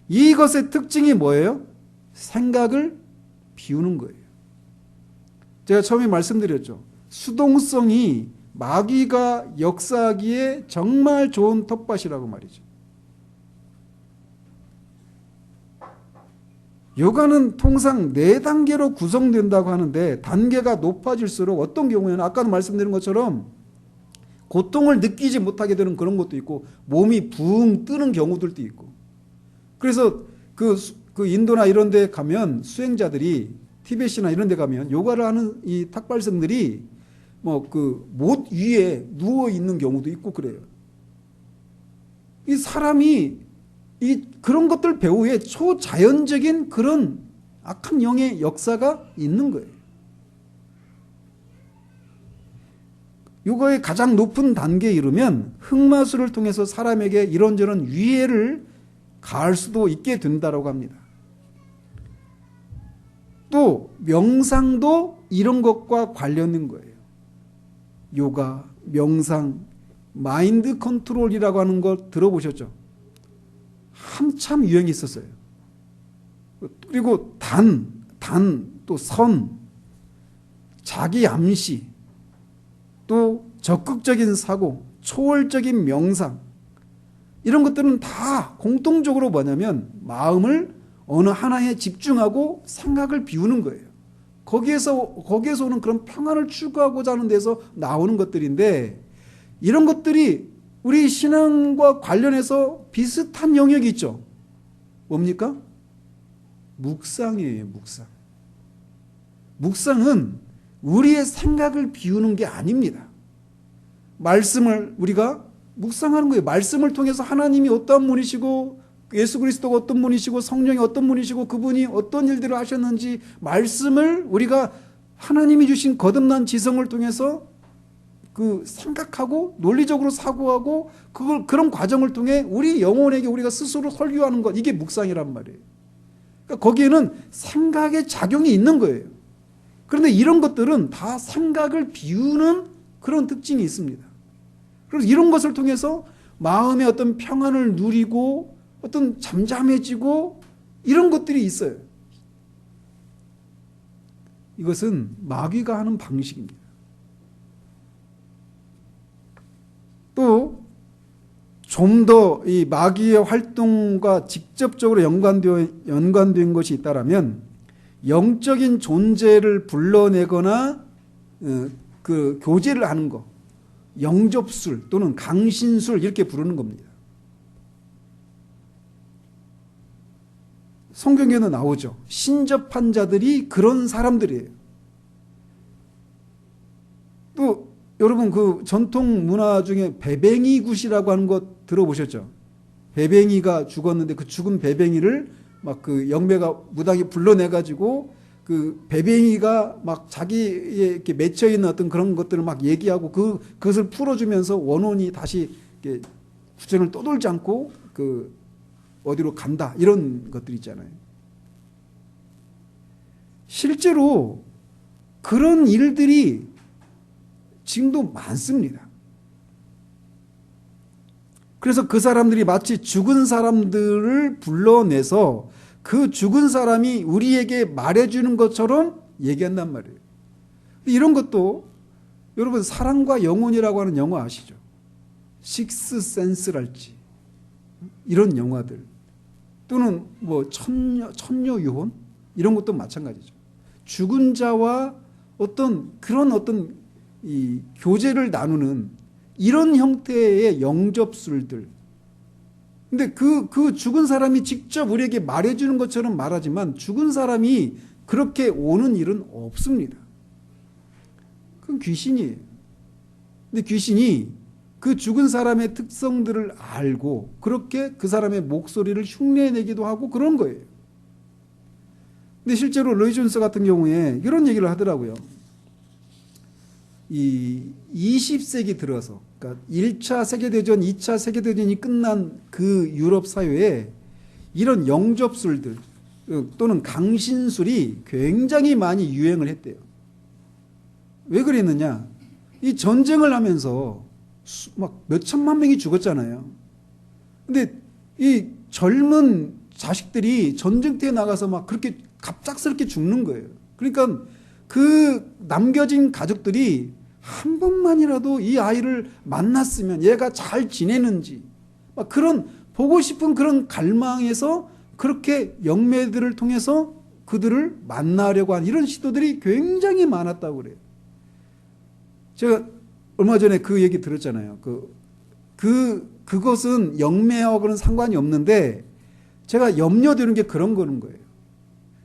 이것의 특징이 뭐예요? 생각을 비우는 거예요. 제가 처음에 말씀드렸죠. 수동성이 마귀가 역사하기에 정말 좋은 텃밭이라고 말이죠. 요가는 통상 4단계로 구성된다고 하는데 단계가 높아질수록 어떤 경우에는 아까도 말씀드린 것처럼 고통을 느끼지 못하게 되는 그런 것도 있고 몸이 붕 뜨는 경우들도 있고 그래서 그 인도나 이런 데 가면 수행자들이 티베트나 이런 데 가면 요가를 하는 이 탁발성들이 뭐 그 못 위에 누워 있는 경우도 있고 그래요. 이 사람이 그런 것들 배후에 초자연적인 그런 악한 영의 역사가 있는 거예요. 요거의 가장 높은 단계에 이르면 흑마술을 통해서 사람에게 이런저런 위해를 가할 수도 있게 된다고 합니다. 또 명상도 이런 것과 관련된 거예요. 요가, 명상, 마인드 컨트롤이라고 하는 거 들어보셨죠? 한참 유행이 있었어요. 그리고 또 선, 자기 암시, 또 적극적인 사고, 초월적인 명상 이런 것들은 다 공통적으로 뭐냐면 마음을 어느 하나에 집중하고 생각을 비우는 거예요. 거기에서 오는 그런 평안을 추구하고자 하는 데서 나오는 것들인데 이런 것들이 우리 신앙과 관련해서 비슷한 영역이 있죠. 뭡니까? 묵상이에요, 묵상. 묵상은 우리의 생각을 비우는 게 아닙니다. 말씀을 우리가 묵상하는 거예요. 말씀을 통해서 하나님이 어떤 분이시고 예수 그리스도가 어떤 분이시고 성령이 어떤 분이시고 그분이 어떤 일들을 하셨는지 말씀을 우리가 하나님이 주신 거듭난 지성을 통해서 그 생각하고 논리적으로 사고하고 그런 과정을 통해 우리 영혼에게 우리가 스스로 설교하는 것, 이게 묵상이란 말이에요. 그러니까 거기에는 생각의 작용이 있는 거예요. 그런데 이런 것들은 다 생각을 비우는 그런 특징이 있습니다. 그래서 이런 것을 통해서 마음의 어떤 평안을 누리고 어떤 잠잠해지고 이런 것들이 있어요. 이것은 마귀가 하는 방식입니다. 또 좀 더 이 마귀의 활동과 직접적으로 연관된 것이 있다라면 영적인 존재를 불러내거나 그 교제를 하는 것, 영접술 또는 강신술 이렇게 부르는 겁니다. 성경에는 나오죠. 신접한 자들이 그런 사람들이에요. 또 여러분 그 전통 문화 중에 배뱅이 굿이라고 하는 것 들어보셨죠? 배뱅이가 죽었는데 그 죽은 배뱅이를 막 그 영매가 무당이 불러내가지고 그 배뱅이가 막 자기의 이렇게 맺혀 있는 어떤 그런 것들을 막 얘기하고 그것을 풀어주면서 원혼이 다시 이렇게 구전을 떠돌지 않고 그 어디로 간다 이런 것들 있잖아요. 실제로 그런 일들이 지금도 많습니다. 그래서 그 사람들이 마치 죽은 사람들을 불러내서 그 죽은 사람이 우리에게 말해주는 것처럼 얘기한단 말이에요. 이런 것도 여러분 사랑과 영혼이라고 하는 영화 아시죠? 식스 센스랄지 이런 영화들 또는 뭐 천녀 유혼 이런 것도 마찬가지죠. 죽은 자와 그런 이 교제를 나누는 이런 형태의 영접술들. 근데 그 죽은 사람이 직접 우리에게 말해주는 것처럼 말하지만 죽은 사람이 그렇게 오는 일은 없습니다. 그건 귀신이에요. 근데 귀신이 그 죽은 사람의 특성들을 알고 그렇게 그 사람의 목소리를 흉내내기도 하고 그런 거예요. 근데 실제로 로이 존스 같은 경우에 이런 얘기를 하더라고요. 이 20세기 들어서 그러니까 1차 세계대전, 2차 세계대전이 끝난 그 유럽 사회에 이런 영접술들 또는 강신술이 굉장히 많이 유행을 했대요. 왜 그랬느냐? 이 전쟁을 하면서 막 몇천만 명이 죽었잖아요. 근데 이 젊은 자식들이 전쟁터에 나가서 막 그렇게 갑작스럽게 죽는 거예요. 그러니까 그 남겨진 가족들이 한 번만이라도 이 아이를 만났으면 얘가 잘 지내는지 막 그런 보고 싶은 그런 갈망에서 그렇게 영매들을 통해서 그들을 만나려고 하는 이런 시도들이 굉장히 많았다고 그래요. 제가 얼마 전에 그 얘기 들었잖아요. 그것은 영매하고는 상관이 없는데 제가 염려되는 게 그런 거예요.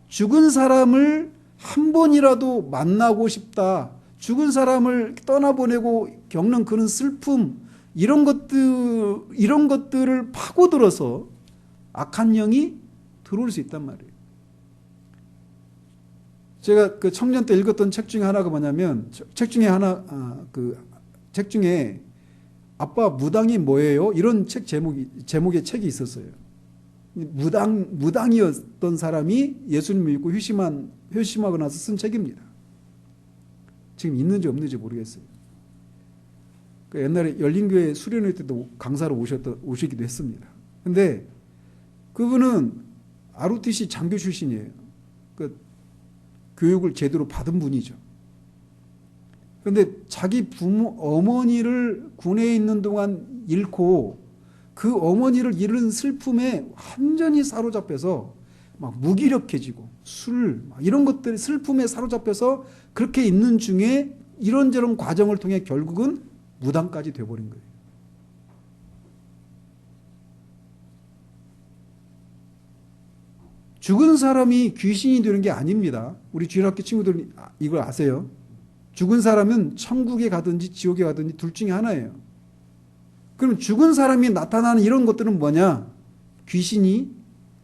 죽은 사람을 한 번이라도 만나고 싶다. 죽은 사람을 떠나보내고 겪는 그런 슬픔, 이런 것들을 파고들어서 악한 영이 들어올 수 있단 말이에요. 제가 그 청년 때 읽었던 책 중에 하나가 뭐냐면, 책 중에 아빠 무당이 뭐예요? 이런 제목의 책이 있었어요. 무당이었던 사람이 예수님을 믿고 회심하고 나서 쓴 책입니다. 지금 있는지 없는지 모르겠어요. 옛날에 열린교회 수련회 때도 강사로 오시기도 했습니다. 근데 그분은 ROTC 장교 출신이에요. 그 교육을 제대로 받은 분이죠. 그런데 자기 어머니를 군에 있는 동안 잃고 그 어머니를 잃은 슬픔에 완전히 사로잡혀서 막 무기력해지고 이런 것들 슬픔에 사로잡혀서 그렇게 있는 중에 이런저런 과정을 통해 결국은 무당까지 돼버린 거예요. 죽은 사람이 귀신이 되는 게 아닙니다. 우리 주일학교 친구들 이걸 아세요? 죽은 사람은 천국에 가든지 지옥에 가든지 둘 중에 하나예요. 그럼 죽은 사람이 나타나는 이런 것들은 뭐냐? 귀신이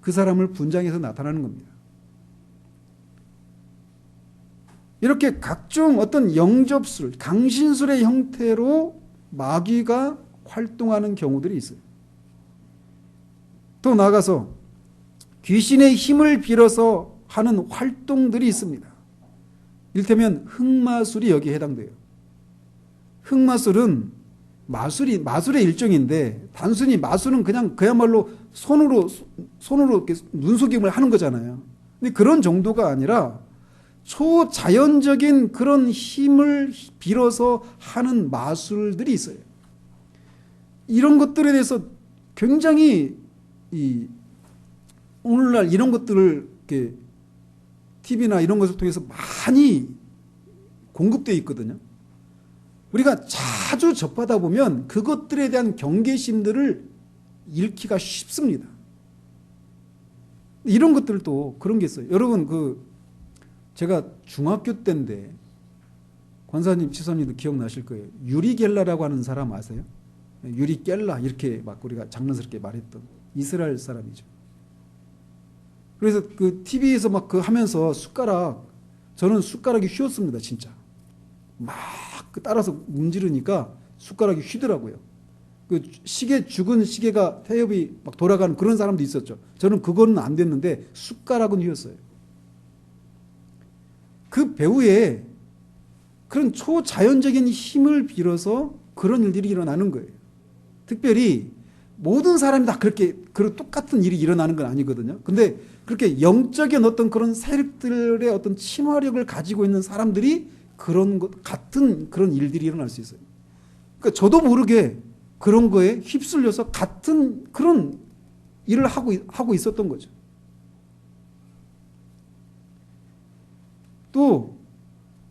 그 사람을 분장해서 나타나는 겁니다. 이렇게 각종 어떤 영접술, 강신술의 형태로 마귀가 활동하는 경우들이 있어요. 또 나아가서 귀신의 힘을 빌어서 하는 활동들이 있습니다. 이를테면 흑마술이 여기에 해당돼요. 흑마술은 마술의 일종인데 단순히 마술은 그냥 그야말로 손으로 이렇게 눈속임을 하는 거잖아요. 근데 그런 정도가 아니라 초자연적인 그런 힘을 빌어서 하는 마술들이 있어요. 이런 것들에 대해서 굉장히 오늘날 이런 것들을 이렇게 TV나 이런 것을 통해서 많이 공급되어 있거든요. 우리가 자주 접하다 보면 그것들에 대한 경계심들을 잃기가 쉽습니다. 이런 것들도 그런 게 있어요. 여러분 제가 중학교 때인데 권사님, 치사님도 기억나실 거예요. 유리겔라라고 하는 사람 아세요? 유리겔라 이렇게 막 우리가 장난스럽게 말했던 이스라엘 사람이죠. 그래서 그 TV에서 막 그 하면서 저는 숟가락이 휘었습니다, 진짜. 막 따라서 문지르니까 숟가락이 휘더라고요. 그 죽은 시계가 태엽이 막 돌아가는 그런 사람도 있었죠. 저는 그거는 안 됐는데 숟가락은 휘었어요. 그 배후에 그런 초자연적인 힘을 빌어서 그런 일들이 일어나는 거예요. 특별히 모든 사람이 다 그런 똑같은 일이 일어나는 건 아니거든요. 근데 그렇게 영적인 어떤 그런 세력들의 어떤 친화력을 가지고 있는 사람들이 같은 그런 일들이 일어날 수 있어요. 그러니까 저도 모르게 그런 거에 휩쓸려서 같은 그런 일을 하고 있었던 거죠. 또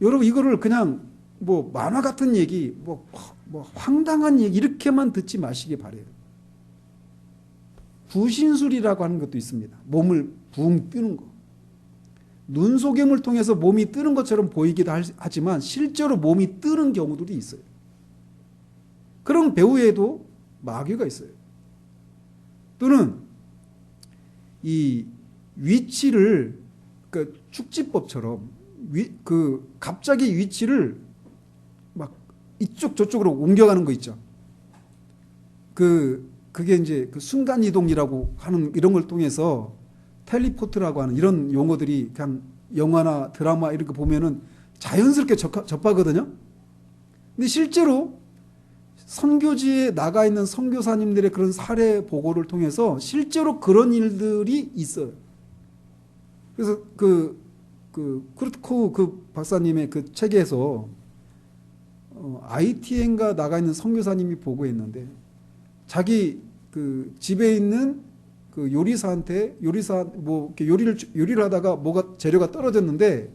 여러분 이거를 그냥 뭐 만화 같은 얘기, 뭐 황당한 얘기 이렇게만 듣지 마시기 바래요. 부신술이라고 하는 것도 있습니다. 몸을 붕 뜨는 거. 눈속임을 통해서 몸이 뜨는 것처럼 보이기도 하지만 실제로 몸이 뜨는 경우들이 있어요. 그런 배후에도 마귀가 있어요. 또는 이 위치를 축지법처럼 갑자기 위치를 막 이쪽 저쪽으로 옮겨가는 거 있죠. 그게 이제 그 순간 이동이라고 하는 이런 걸 통해서 텔리포트라고 하는 이런 용어들이 그냥 영화나 드라마 이런 거 보면은 자연스럽게 접하거든요. 근데 실제로 선교지에 나가 있는 선교사님들의 그런 사례 보고를 통해서 실제로 그런 일들이 있어요. 그래서 크루트코우 그 박사님의 그 책에서 ITN가 나가 있는 선교사님이 보고했는데 자기 그 집에 있는 그 요리사한테 뭐 이렇게 요리를 하다가 뭐가 재료가 떨어졌는데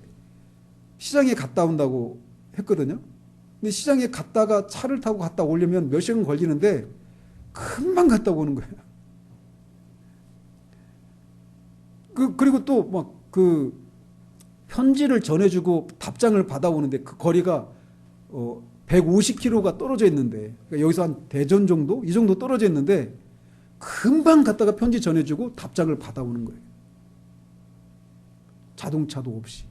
시장에 갔다 온다고 했거든요. 근데 시장에 갔다가 차를 타고 갔다 오려면 몇 시간 걸리는데 금방 갔다 오는 거예요. 그리고 또 막 그 편지를 전해주고 답장을 받아오는데 그 거리가 150km가 떨어져 있는데 그러니까 여기서 한 대전 정도? 이 정도 떨어져 있는데 금방 갔다가 편지 전해주고 답장을 받아오는 거예요. 자동차도 없이.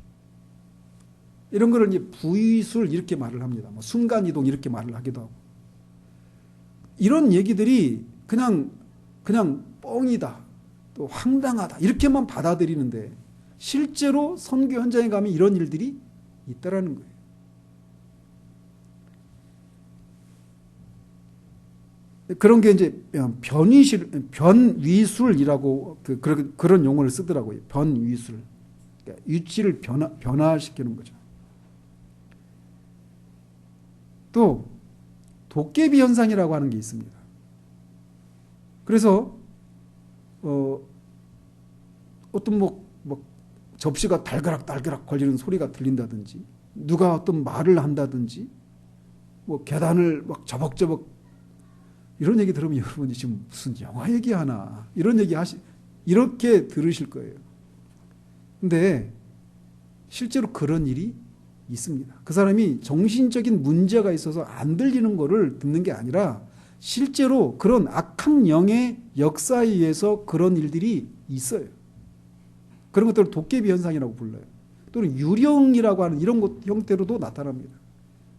이런 거를 이제 부의술 이렇게 말을 합니다. 뭐 순간이동 이렇게 말을 하기도 하고. 이런 얘기들이 그냥 뻥이다. 또 황당하다. 이렇게만 받아들이는데 실제로 선교 현장에 가면 이런 일들이 있다라는 거예요. 그런 게 이제 변위술이라고 그런 용어를 쓰더라고요. 변위술. 그러니까 위치를 변화시키는 거죠. 또 도깨비 현상이라고 하는 게 있습니다. 그래서 어떤 뭐 접시가 달그락 걸리는 소리가 들린다든지 누가 어떤 말을 한다든지 뭐 계단을 막 저벅저벅 이런 얘기 들으면 여러분이 지금 무슨 영화 얘기하나 이런 얘기 이렇게 들으실 거예요. 근데 실제로 그런 일이 있습니다. 그 사람이 정신적인 문제가 있어서 안 들리는 거를 듣는 게 아니라 실제로 그런 악한 영의 역사에 의해서 그런 일들이 있어요. 그런 것들을 도깨비 현상이라고 불러요. 또는 유령이라고 하는 이런 것 형태로도 나타납니다.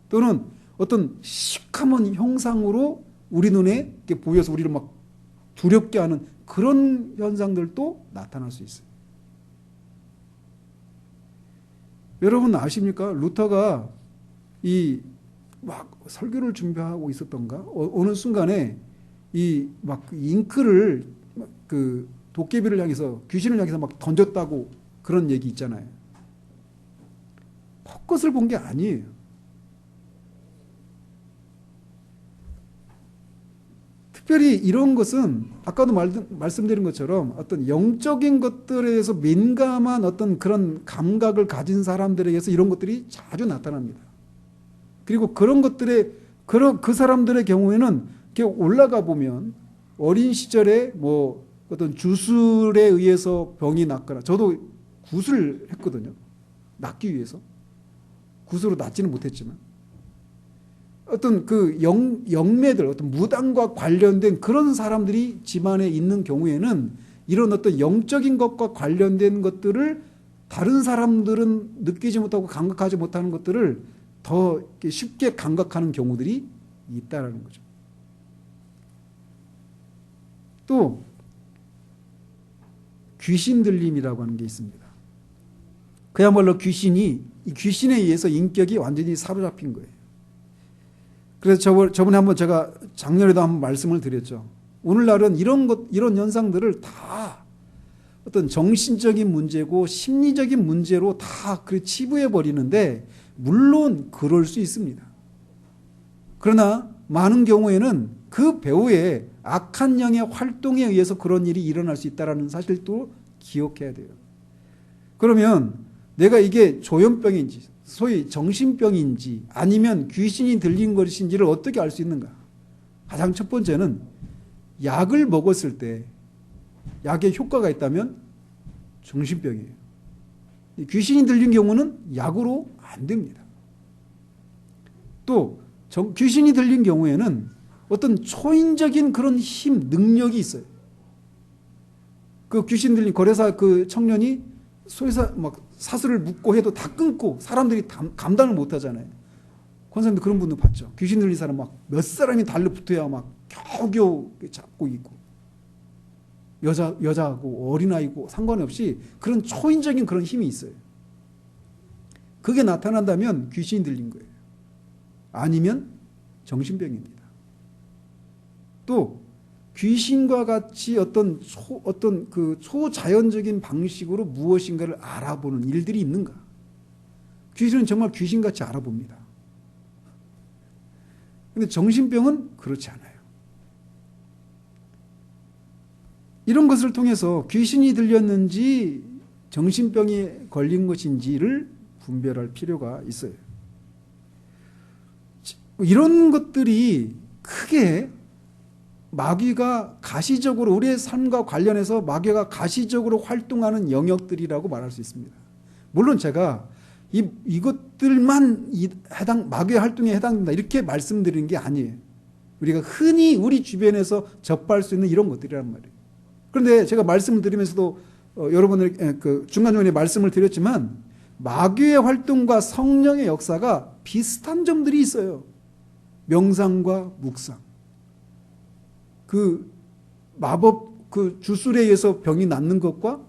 또는 어떤 시커먼 형상으로 우리 눈에 이렇게 보여서 우리를 막 두렵게 하는 그런 현상들도 나타날 수 있어요. 여러분 아십니까? 루터가 이 막 설교를 준비하고 있었던가? 어느 순간에 이 막 잉크를 그 도깨비를 향해서 귀신을 향해서 막 던졌다고 그런 얘기 있잖아요. 헛것을 본 게 아니에요. 특별히 이런 것은 아까도 말씀드린 것처럼 어떤 영적인 것들에 대해서 민감한 어떤 그런 감각을 가진 사람들에 의해서 이런 것들이 자주 나타납니다. 그리고 그런 것들에 그 사람들의 경우에는 이렇게 올라가 보면 어린 시절에 뭐 어떤 주술에 의해서 병이 낫거나 저도 굿을 했거든요. 낫기 위해서. 굿으로 낫지는 못했지만 어떤 그 영매들 어떤 무당과 관련된 그런 사람들이 집안에 있는 경우에는 이런 어떤 영적인 것과 관련된 것들을 다른 사람들은 느끼지 못하고 감각하지 못하는 것들을 더 쉽게 감각하는 경우들이 있다라는 거죠. 또 귀신 들림이라고 하는 게 있습니다. 그야말로 귀신에 의해서 인격이 완전히 사로잡힌 거예요. 그래서 저번에 한번 제가 작년에도 한번 말씀을 드렸죠. 오늘날은 이런 현상들을 다 어떤 정신적인 문제고 심리적인 문제로 다 치부해 버리는데 물론 그럴 수 있습니다. 그러나 많은 경우에는 그 배우의 악한 영의 활동에 의해서 그런 일이 일어날 수 있다는 사실도 기억해야 돼요. 그러면 내가 이게 조현병인지 소위 정신병인지 아니면 귀신이 들린 것인지를 어떻게 알 수 있는가? 가장 첫 번째는 약을 먹었을 때 약에 효과가 있다면 정신병이에요. 귀신이 들린 경우는 약으로 안 됩니다. 또 귀신이 들린 경우에는 어떤 초인적인 그런 힘, 능력이 있어요. 그 귀신 들린 거래사 그 청년이 소에서 막 사슬을 묶고 해도 다 끊고 사람들이 감당을 못 하잖아요. 권사님도 그런 분도 봤죠. 귀신 들린 사람 막 몇 사람이 달려붙어야 막 겨우겨우 잡고 있고 여자하고 어린아이고 상관없이 그런 초인적인 그런 힘이 있어요. 그게 나타난다면 귀신이 들린 거예요. 아니면 정신병입니다. 또 귀신과 같이 어떤 그 초자연적인 방식으로 무엇인가를 알아보는 일들이 있는가? 귀신은 정말 귀신같이 알아봅니다. 그런데 정신병은 그렇지 않아요. 이런 것을 통해서 귀신이 들렸는지 정신병이 걸린 것인지를 분별할 필요가 있어요. 이런 것들이 크게 마귀가 가시적으로 우리의 삶과 관련해서 마귀가 가시적으로 활동하는 영역들이라고 말할 수 있습니다. 물론 제가 이것들만 마귀의 활동에 해당된다 이렇게 말씀드리는 게 아니에요. 우리가 흔히 우리 주변에서 접할 수 있는 이런 것들이란 말이에요. 그런데 제가 말씀을 드리면서도 여러분들 중간중간에 말씀을 드렸지만 마귀의 활동과 성령의 역사가 비슷한 점들이 있어요. 명상과 묵상. 그 마법 그 주술에 의해서 병이 낫는 것과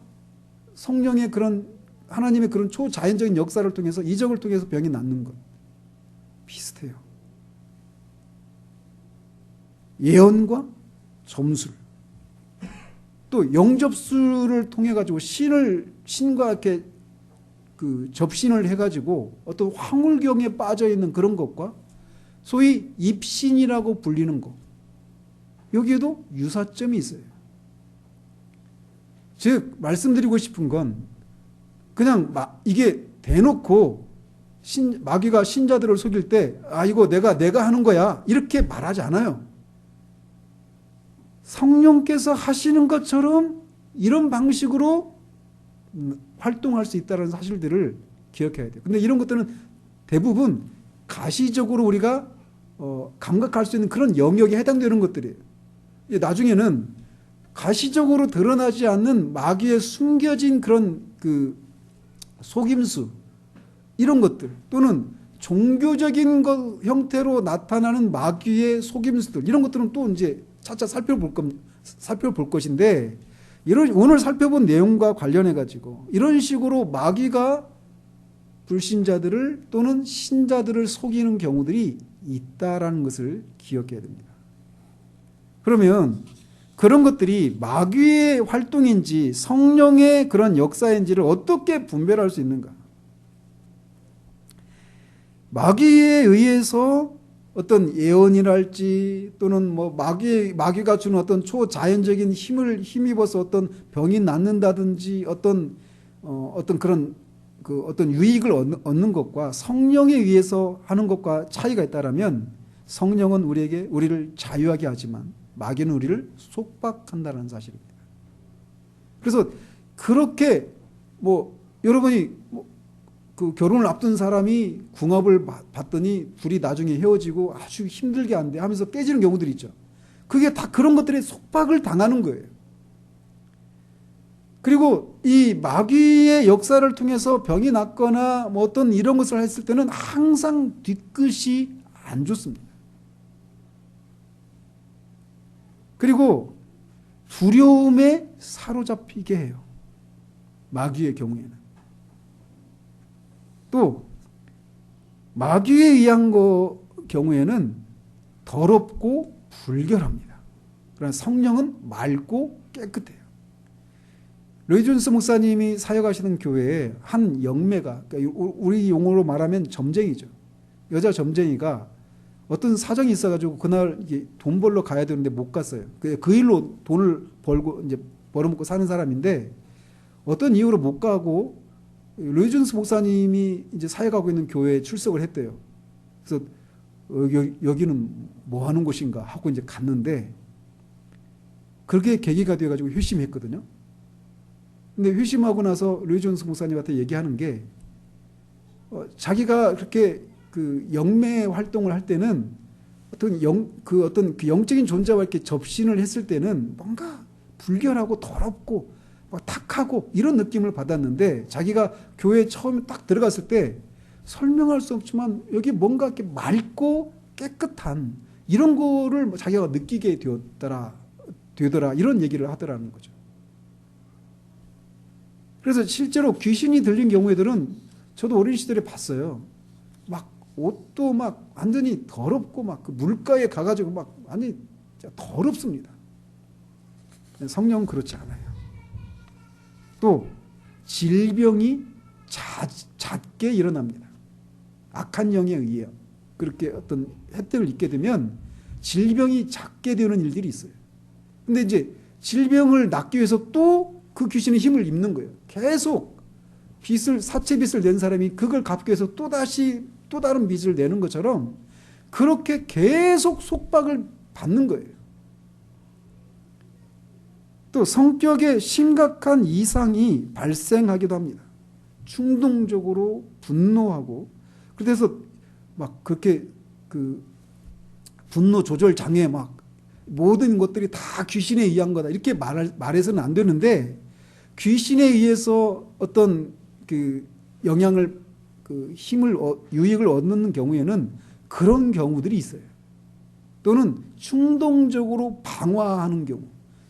성령의 그런 하나님의 그런 초자연적인 역사를 통해서 이적을 통해서 병이 낫는 것 비슷해요. 예언과 점술 또 영접술을 통해 가지고 신과 이렇게 그 접신을 해 가지고 어떤 황홀경에 빠져 있는 그런 것과 소위 입신이라고 불리는 것 여기에도 유사점이 있어요. 즉 말씀드리고 싶은 건 그냥 이게 대놓고 마귀가 신자들을 속일 때 이거 내가 하는 거야 이렇게 말하지 않아요. 성령께서 하시는 것처럼 이런 방식으로 활동할 수 있다는 사실들을 기억해야 돼요. 근데 이런 것들은 대부분 가시적으로 우리가 감각할 수 있는 그런 영역에 해당되는 것들이에요. 나중에는 가시적으로 드러나지 않는 마귀의 숨겨진 그런 그 속임수, 이런 것들, 또는 종교적인 형태로 나타나는 마귀의 속임수들, 이런 것들은 또 이제 차차 살펴볼 것인데, 오늘 살펴본 내용과 관련해 가지고 이런 식으로 마귀가 불신자들을 또는 신자들을 속이는 경우들이 있다라는 것을 기억해야 됩니다. 그러면 그런 것들이 마귀의 활동인지 성령의 그런 역사인지를 어떻게 분별할 수 있는가? 마귀에 의해서 어떤 예언이랄지 또는 뭐 마귀가 주는 어떤 초자연적인 힘을 힘입어서 어떤 병이 낫는다든지 어떤 그런 어떤 유익을 얻는 것과 성령에 의해서 하는 것과 차이가 있다라면, 성령은 우리를 자유하게 하지만 마귀는 우리를 속박한다는 사실입니다. 그래서 그렇게 여러분이 그 결혼을 앞둔 사람이 궁합을 봤더니 둘이 나중에 헤어지고 아주 힘들게 한대 하면서 깨지는 경우들이 있죠. 그게 다 그런 것들에 속박을 당하는 거예요. 그리고 이 마귀의 역사를 통해서 병이 낫거나 어떤 이런 것을 했을 때는 항상 뒤끝이 안 좋습니다. 그리고 두려움에 사로잡히게 해요. 마귀의 경우에는. 또 마귀에 의한 경우에는 더럽고 불결합니다. 그러나 성령은 맑고 깨끗해요. 로이 존스 목사님이 사역하시는 교회에 한 영매가, 그러니까 우리 용어로 말하면 점쟁이죠. 여자 점쟁이가 어떤 사정이 있어가지고 그날 돈 벌러 가야 되는데 못 갔어요. 그 일로 돈을 벌고 이제 벌어먹고 사는 사람인데, 어떤 이유로 못 가고 로이 존스 목사님이 이제 사역하고 있는 교회에 출석을 했대요. 그래서 여기는 뭐 하는 곳인가 하고 이제 갔는데, 그게 계기가 되어가지고 회심했거든요. 근데 회심하고 나서 로이 존스 목사님한테 얘기하는 게, 자기가 그렇게 그 영매 활동을 할 때는 어떤 그 영적인 존재와 이렇게 접신을 했을 때는 뭔가 불결하고 더럽고 막 탁하고 이런 느낌을 받았는데, 자기가 교회에 처음에 딱 들어갔을 때 설명할 수 없지만 여기 뭔가 이렇게 맑고 깨끗한 이런 거를 자기가 느끼게 되더라 이런 얘기를 하더라는 거죠. 그래서 실제로 귀신이 들린 경우에들은 저도 어린 시절에 봤어요. 막 옷도 막 완전히 더럽고 막 그 물가에 가가지고 막 완전히 더럽습니다. 성령은 그렇지 않아요. 또 질병이 잦게 일어납니다. 악한 영에 의해 그렇게 어떤 혜택을 입게 되면 질병이 잦게 되는 일들이 있어요. 근데 이제 질병을 낫기 위해서 또 그 귀신의 힘을 입는 거예요. 계속 사채 빚을 낸 사람이 그걸 갚기 위해서 또다시 또 다른 빚을 내는 것처럼 그렇게 계속 속박을 받는 거예요. 또 성격에 심각한 이상이 발생하기도 합니다. 충동적으로 분노하고, 그래서 막 그렇게 그 분노 조절 장애 막 모든 것들이 다 귀신에 의한 거다 이렇게 말해서는 안 되는데, 귀신에 의해서 어떤 그 영향을 그 힘을 유익을 얻는 경우에는 그런 경우들이 있어요. 또는 충동적으로 방화하는 경우,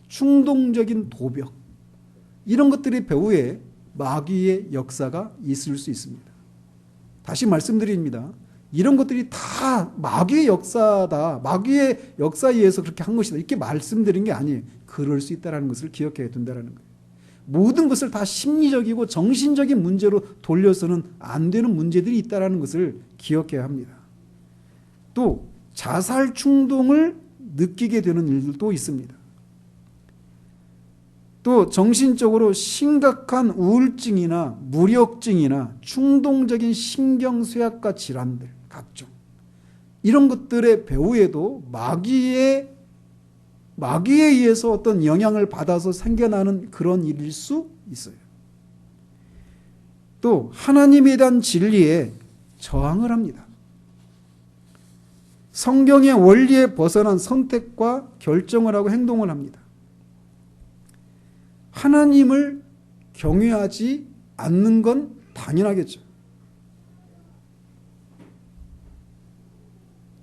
충동적인 도벽, 이런 것들의 배후에 마귀의 역사가 있을 수 있습니다. 다시 말씀드립니다. 이런 것들이 다 마귀의 역사다, 마귀의 역사에 의해서 그렇게 한 것이다 이렇게 말씀드린 게 아니에요. 그럴 수 있다는 것을 기억해야 된다는 거예요. 모든 것을 다 심리적이고 정신적인 문제로 돌려서는 안 되는 문제들이 있다는 것을 기억해야 합니다. 또 자살 충동을 느끼게 되는 일들도 있습니다. 또 정신적으로 심각한 우울증이나 무력증이나 충동적인 신경쇠약과 질환들 각종, 이런 것들의 배후에도 마귀에 의해서 어떤 영향을 받아서 생겨나는 그런 일일 수 있어요. 또 하나님에 대한 진리에 저항을 합니다. 성경의 원리에 벗어난 선택과 결정을 하고 행동을 합니다. 하나님을 경외하지 않는 건 당연하겠죠.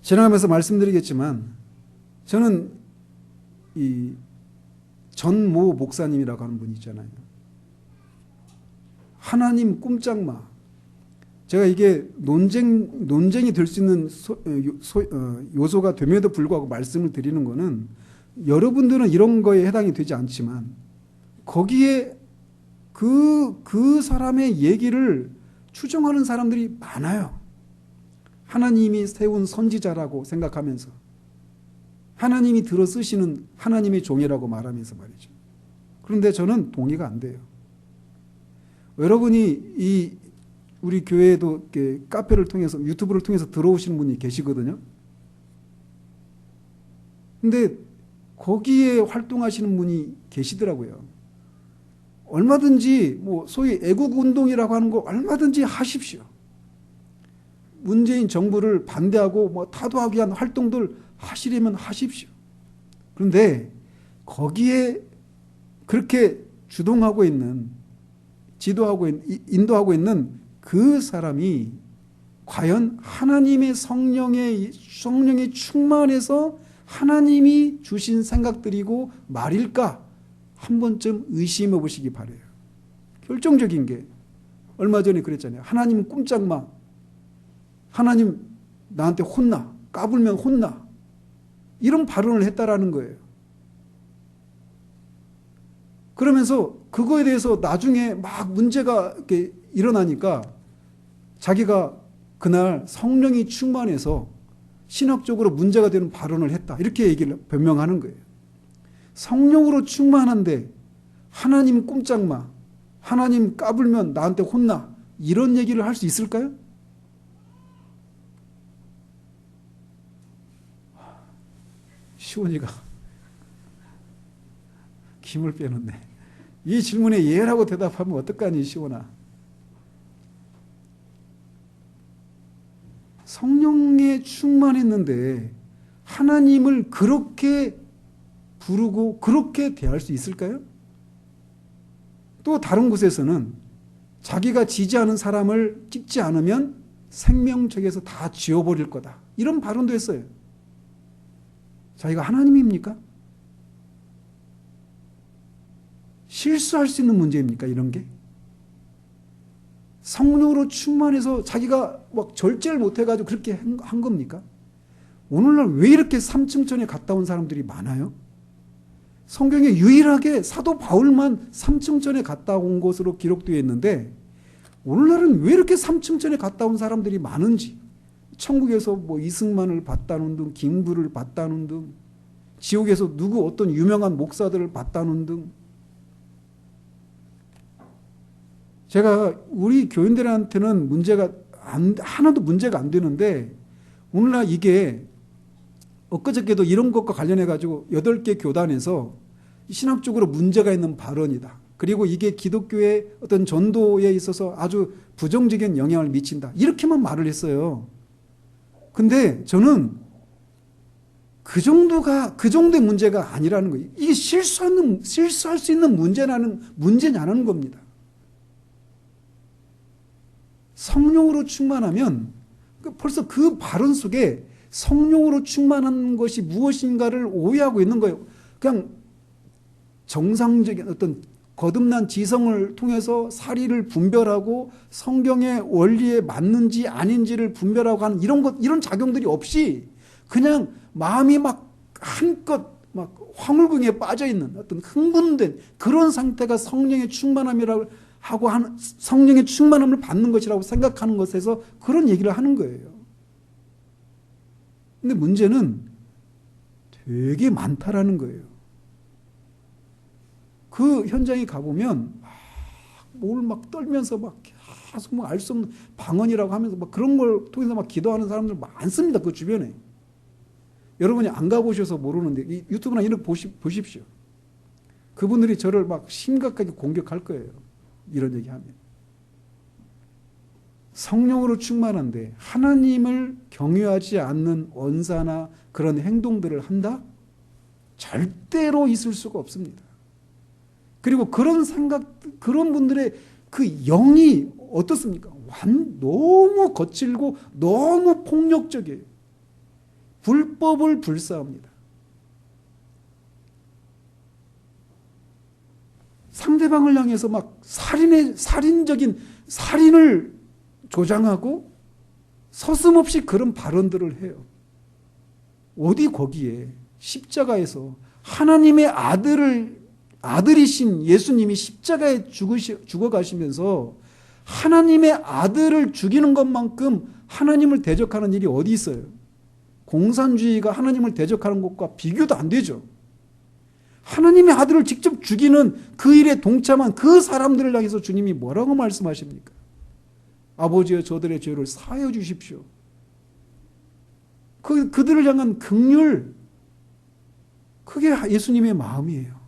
지나가면서 말씀드리겠지만 저는 이 전모 목사님이라고 하는 분이 있잖아요. 하나님 꼼짝마. 제가 이게 논쟁이 될 수 있는 요소가 됨에도 불구하고 말씀을 드리는 거는 여러분들은 이런 거에 해당이 되지 않지만 거기에 그 사람의 얘기를 추정하는 사람들이 많아요. 하나님이 세운 선지자라고 생각하면서 하나님이 들어 쓰시는 하나님의 종이라고 말하면서 말이죠. 그런데 저는 동의가 안 돼요. 여러분이 우리 교회에도 이렇게 카페를 통해서 유튜브를 통해서 들어오시는 분이 계시거든요. 근데 거기에 활동하시는 분이 계시더라고요. 얼마든지 소위 애국 운동이라고 하는 거 얼마든지 하십시오. 문재인 정부를 반대하고 타도하기 위한 활동들 하시려면 하십시오. 그런데 거기에 그렇게 주동하고 있는, 지도하고 있는, 인도하고 있는 그 사람이 과연 하나님의 성령의 충만해서 하나님이 주신 생각들이고 말일까? 한 번쯤 의심해 보시기 바라요. 결정적인 게 얼마 전에 그랬잖아요. 하나님은 꼼짝마. 하나님 나한테 혼나. 까불면 혼나. 이런 발언을 했다라는 거예요. 그러면서 그거에 대해서 나중에 막 문제가 이렇게 일어나니까 자기가 그날 성령이 충만해서 신학적으로 문제가 되는 발언을 했다. 이렇게 얘기를 변명하는 거예요. 성령으로 충만한데 하나님 꼼짝마. 하나님 까불면 나한테 혼나. 이런 얘기를 할 수 있을까요? 시원이가 김을 빼놓네. 이 질문에 예라고 대답하면 어떡하니 시원아. 성령에 충만했는데 하나님을 그렇게 부르고 그렇게 대할 수 있을까요? 또 다른 곳에서는 자기가 지지하는 사람을 찍지 않으면 생명책에서 다 지워버릴 거다. 이런 발언도 했어요. 자기가 하나님입니까? 실수할 수 있는 문제입니까? 이런 게? 성령으로 충만해서 자기가 막 절제를 못해가지고 그렇게 한 겁니까? 오늘날 왜 이렇게 삼층전에 갔다 온 사람들이 많아요? 성경에 유일하게 사도 바울만 삼층전에 갔다 온 것으로 기록되어 있는데 오늘날은 왜 이렇게 삼층전에 갔다 온 사람들이 많은지, 천국에서 이승만을 봤다는 등, 김구를 봤다는 등, 지옥에서 누구 어떤 유명한 목사들을 봤다는 등, 제가 우리 교인들한테는 하나도 문제가 안 되는데 오늘날 이게 엊그저께도 이런 것과 관련해가지고 8개 교단에서 신학적으로 문제가 있는 발언이다. 그리고 이게 기독교의 어떤 전도에 있어서 아주 부정적인 영향을 미친다. 이렇게만 말을 했어요. 근데 저는 그 정도의 문제가 아니라는 거예요. 이게 실수할 수 있는 문제냐는 겁니다. 성령으로 충만하면 벌써 그 발언 속에 성령으로 충만한 것이 무엇인가를 오해하고 있는 거예요. 그냥 정상적인 어떤 거듭난 지성을 통해서 사리를 분별하고 성경의 원리에 맞는지 아닌지를 분별하고 하는 이런 작용들이 없이 그냥 마음이 막 한껏 막 황홀궁에 빠져 있는 어떤 흥분된 그런 상태가 성령의 충만함이라고 하고 성령의 충만함을 받는 것이라고 생각하는 것에서 그런 얘기를 하는 거예요. 근데 문제는 되게 많다라는 거예요. 그 현장에 가보면 뭘 막 떨면서 막 계속 알 수 없는 방언이라고 하면서 막 그런 걸 통해서 막 기도하는 사람들 많습니다. 그 주변에. 여러분이 안 가보셔서 모르는데 유튜브나 이런 거 보십시오. 그분들이 저를 막 심각하게 공격할 거예요. 이런 얘기하면. 성령으로 충만한데 하나님을 경외하지 않는 언사나 그런 행동들을 한다? 절대로 있을 수가 없습니다. 그리고 그런 생각, 그런 분들의 그 영이 어떻습니까? 너무 거칠고 너무 폭력적이에요. 불법을 불사합니다. 상대방을 향해서 막 살인적인 살인을 조장하고 서슴없이 그런 발언들을 해요. 어디 거기에 십자가에서 하나님의 아들이신 예수님이 십자가에 죽어가시면서 하나님의 아들을 죽이는 것만큼 하나님을 대적하는 일이 어디 있어요? 공산주의가 하나님을 대적하는 것과 비교도 안 되죠. 하나님의 아들을 직접 죽이는 그 일에 동참한 그 사람들을 향해서 주님이 뭐라고 말씀하십니까? 아버지여 저들의 죄를 사하여 주십시오. 그들을 향한 긍휼, 그게 예수님의 마음이에요.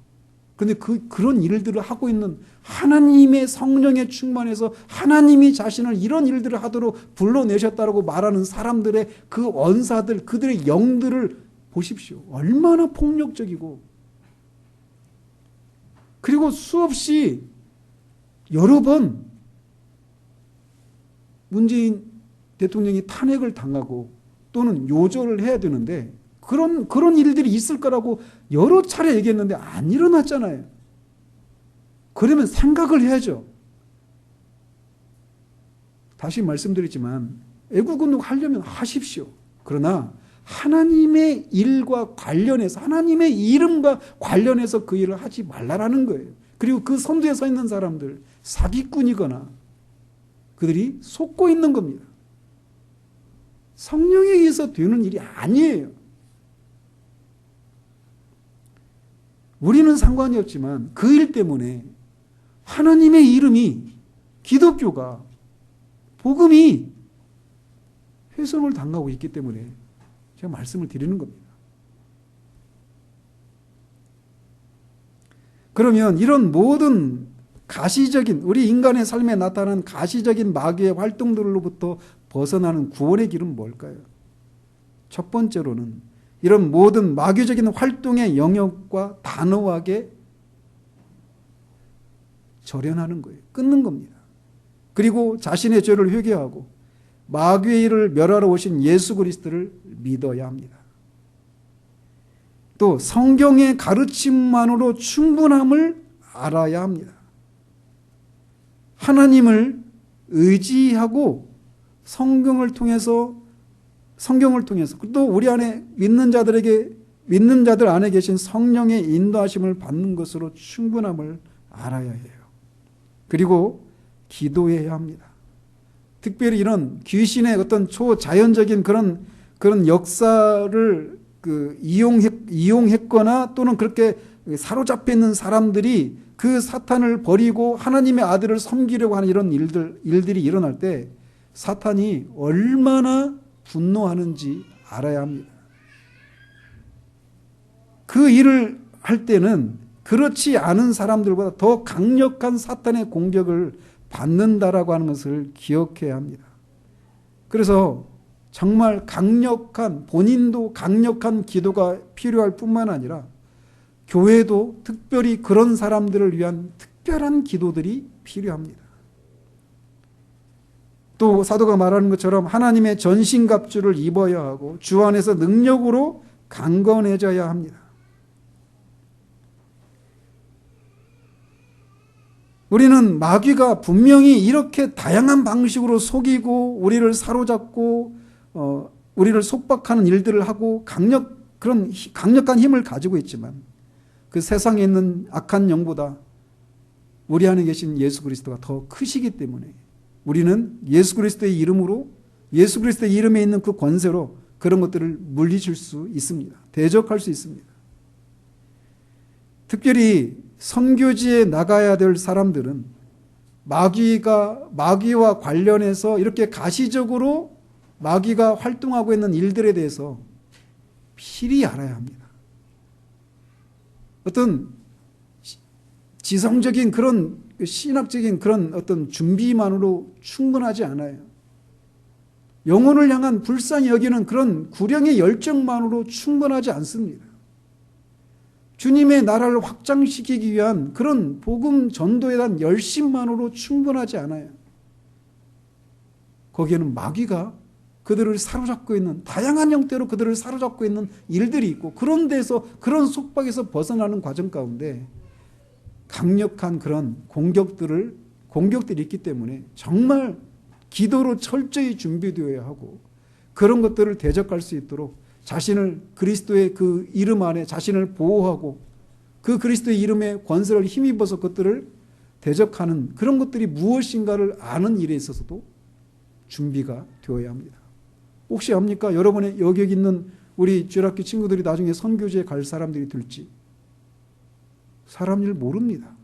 그런데 그런 일들을 하고 있는 하나님의 성령에 충만해서 하나님이 자신을 이런 일들을 하도록 불러내셨다고 말하는 사람들의 그 언사들, 그들의 영들을 보십시오. 얼마나 폭력적이고, 그리고 수없이 여러 번 문재인 대통령이 탄핵을 당하고 또는 요절을 해야 되는데 그런 일들이 있을 거라고 여러 차례 얘기했는데 안 일어났잖아요. 그러면 생각을 해야죠. 다시 말씀드리지만 애국운동 하려면 하십시오. 그러나 하나님의 일과 관련해서, 하나님의 이름과 관련해서 그 일을 하지 말라라는 거예요. 그리고 그 선두에 서 있는 사람들, 사기꾼이거나 그들이 속고 있는 겁니다. 성령에 의해서 되는 일이 아니에요. 우리는 상관이 없지만 그 일 때문에 하나님의 이름이, 기독교가, 복음이 훼손을 당하고 있기 때문에 제가 말씀을 드리는 겁니다. 그러면 이런 모든 가시적인, 우리 인간의 삶에 나타나는 가시적인 마귀의 활동들로부터 벗어나는 구원의 길은 뭘까요? 첫 번째로는 이런 모든 마귀적인 활동의 영역과 단호하게 절연하는 거예요. 끊는 겁니다. 그리고 자신의 죄를 회개하고 마귀의 일을 멸하러 오신 예수 그리스도를 믿어야 합니다. 또 성경의 가르침만으로 충분함을 알아야 합니다. 하나님을 의지하고 성경을 통해서 또 우리 안에 믿는 자들 안에 계신 성령의 인도하심을 받는 것으로 충분함을 알아야 해요. 그리고 기도해야 합니다. 특별히 이런 귀신의 어떤 초자연적인 그런 역사를 이용했거나 또는 그렇게 사로잡혀 있는 사람들이 그 사탄을 버리고 하나님의 아들을 섬기려고 하는 이런 일들이 일어날 때 사탄이 얼마나 분노하는지 알아야 합니다. 그 일을 할 때는 그렇지 않은 사람들보다 더 강력한 사탄의 공격을 받는다라고 하는 것을 기억해야 합니다. 그래서 정말 본인도 강력한 기도가 필요할 뿐만 아니라 교회도 특별히 그런 사람들을 위한 특별한 기도들이 필요합니다. 또 사도가 말하는 것처럼 하나님의 전신갑주를 입어야 하고 주 안에서 능력으로 강건해져야 합니다. 우리는 마귀가 분명히 이렇게 다양한 방식으로 속이고 우리를 사로잡고 우리를 속박하는 일들을 하고 그런 강력한 힘을 가지고 있지만 그 세상에 있는 악한 영보다 우리 안에 계신 예수 그리스도가 더 크시기 때문에 우리는 예수 그리스도의 이름으로, 예수 그리스도의 이름에 있는 그 권세로 그런 것들을 물리칠 수 있습니다. 대적할 수 있습니다. 특별히 선교지에 나가야 될 사람들은 마귀와 관련해서 이렇게 가시적으로 마귀가 활동하고 있는 일들에 대해서 필히 알아야 합니다. 어떤 지성적인 그런 신학적인 그런 어떤 준비만으로 충분하지 않아요. 영혼을 향한 불쌍히 여기는 그런 구령의 열정만으로 충분하지 않습니다. 주님의 나라를 확장시키기 위한 그런 복음 전도에 대한 열심만으로 충분하지 않아요. 거기에는 마귀가 그들을 사로잡고 있는, 다양한 형태로 그들을 사로잡고 있는 일들이 있고, 그런 데서, 그런 속박에서 벗어나는 과정 가운데 강력한 그런 공격들이 있기 때문에 정말 기도로 철저히 준비되어야 하고, 그런 것들을 대적할 수 있도록 자신을 그리스도의 그 이름 안에 자신을 보호하고, 그 그리스도의 이름의 권세를 힘입어서 그것들을 대적하는 그런 것들이 무엇인가를 아는 일에 있어서도 준비가 되어야 합니다. 혹시 압니까? 여러분의 여기 있는 우리 주일학교 친구들이 나중에 선교지에 갈 사람들이 될지 사람 일 모릅니다.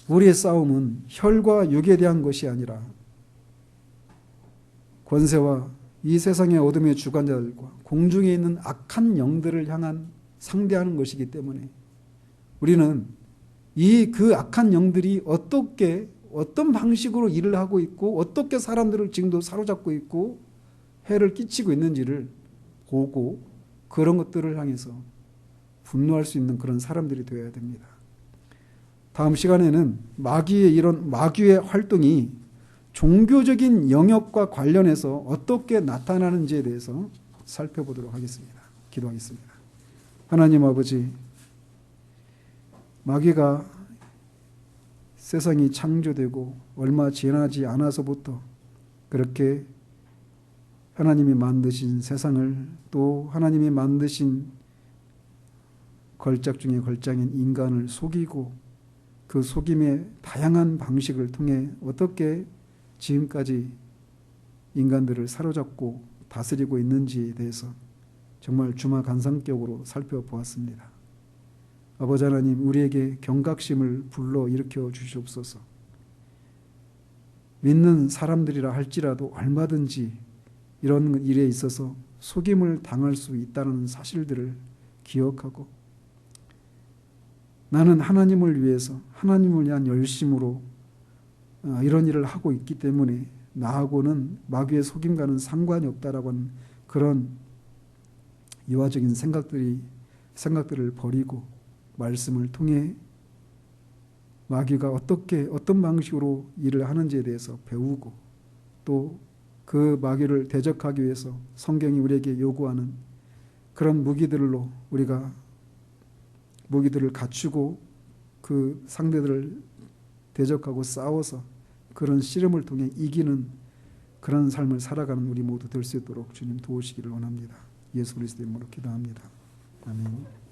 우리의 싸움은 혈과 육에 대한 것이 아니라 권세와 이 세상의 어둠의 주관자들과 공중에 있는 악한 영들을 향한 상대하는 것이기 때문에 우리는 그 악한 영들이 어떤 방식으로 일을 하고 있고 어떻게 사람들을 지금도 사로잡고 있고 해를 끼치고 있는지를 보고 그런 것들을 향해서 분노할 수 있는 그런 사람들이 되어야 됩니다. 다음 시간에는 마귀의 활동이 종교적인 영역과 관련해서 어떻게 나타나는지에 대해서 살펴보도록 하겠습니다. 기도하겠습니다. 하나님 아버지, 마귀가 세상이 창조되고 얼마 지나지 않아서부터 그렇게 하나님이 만드신 세상을, 또 하나님이 만드신 걸작 중에 걸작인 인간을 속이고 그 속임의 다양한 방식을 통해 어떻게 지금까지 인간들을 사로잡고 다스리고 있는지에 대해서 정말 주마간상격으로 살펴보았습니다. 아버지 하나님, 우리에게 경각심을 불러일으켜 주시옵소서. 믿는 사람들이라 할지라도 얼마든지 이런 일에 있어서 속임을 당할 수 있다는 사실들을 기억하고, 나는 하나님을 위해서 하나님을 위한 열심으로 이런 일을 하고 있기 때문에 나하고는 마귀의 속임과는 상관이 없다라고 하는 그런 이화적인 생각들을 버리고 말씀을 통해 마귀가 어떤 방식으로 일을 하는지에 대해서 배우고, 또 그 마귀를 대적하기 위해서 성경이 우리에게 요구하는 그런 무기들을 갖추고 그 상대들을 대적하고 싸워서 그런 씨름을 통해 이기는 그런 삶을 살아가는 우리 모두 될 수 있도록 주님 도우시기를 원합니다. 예수 그리스도의 이름으로 기도합니다. 아멘.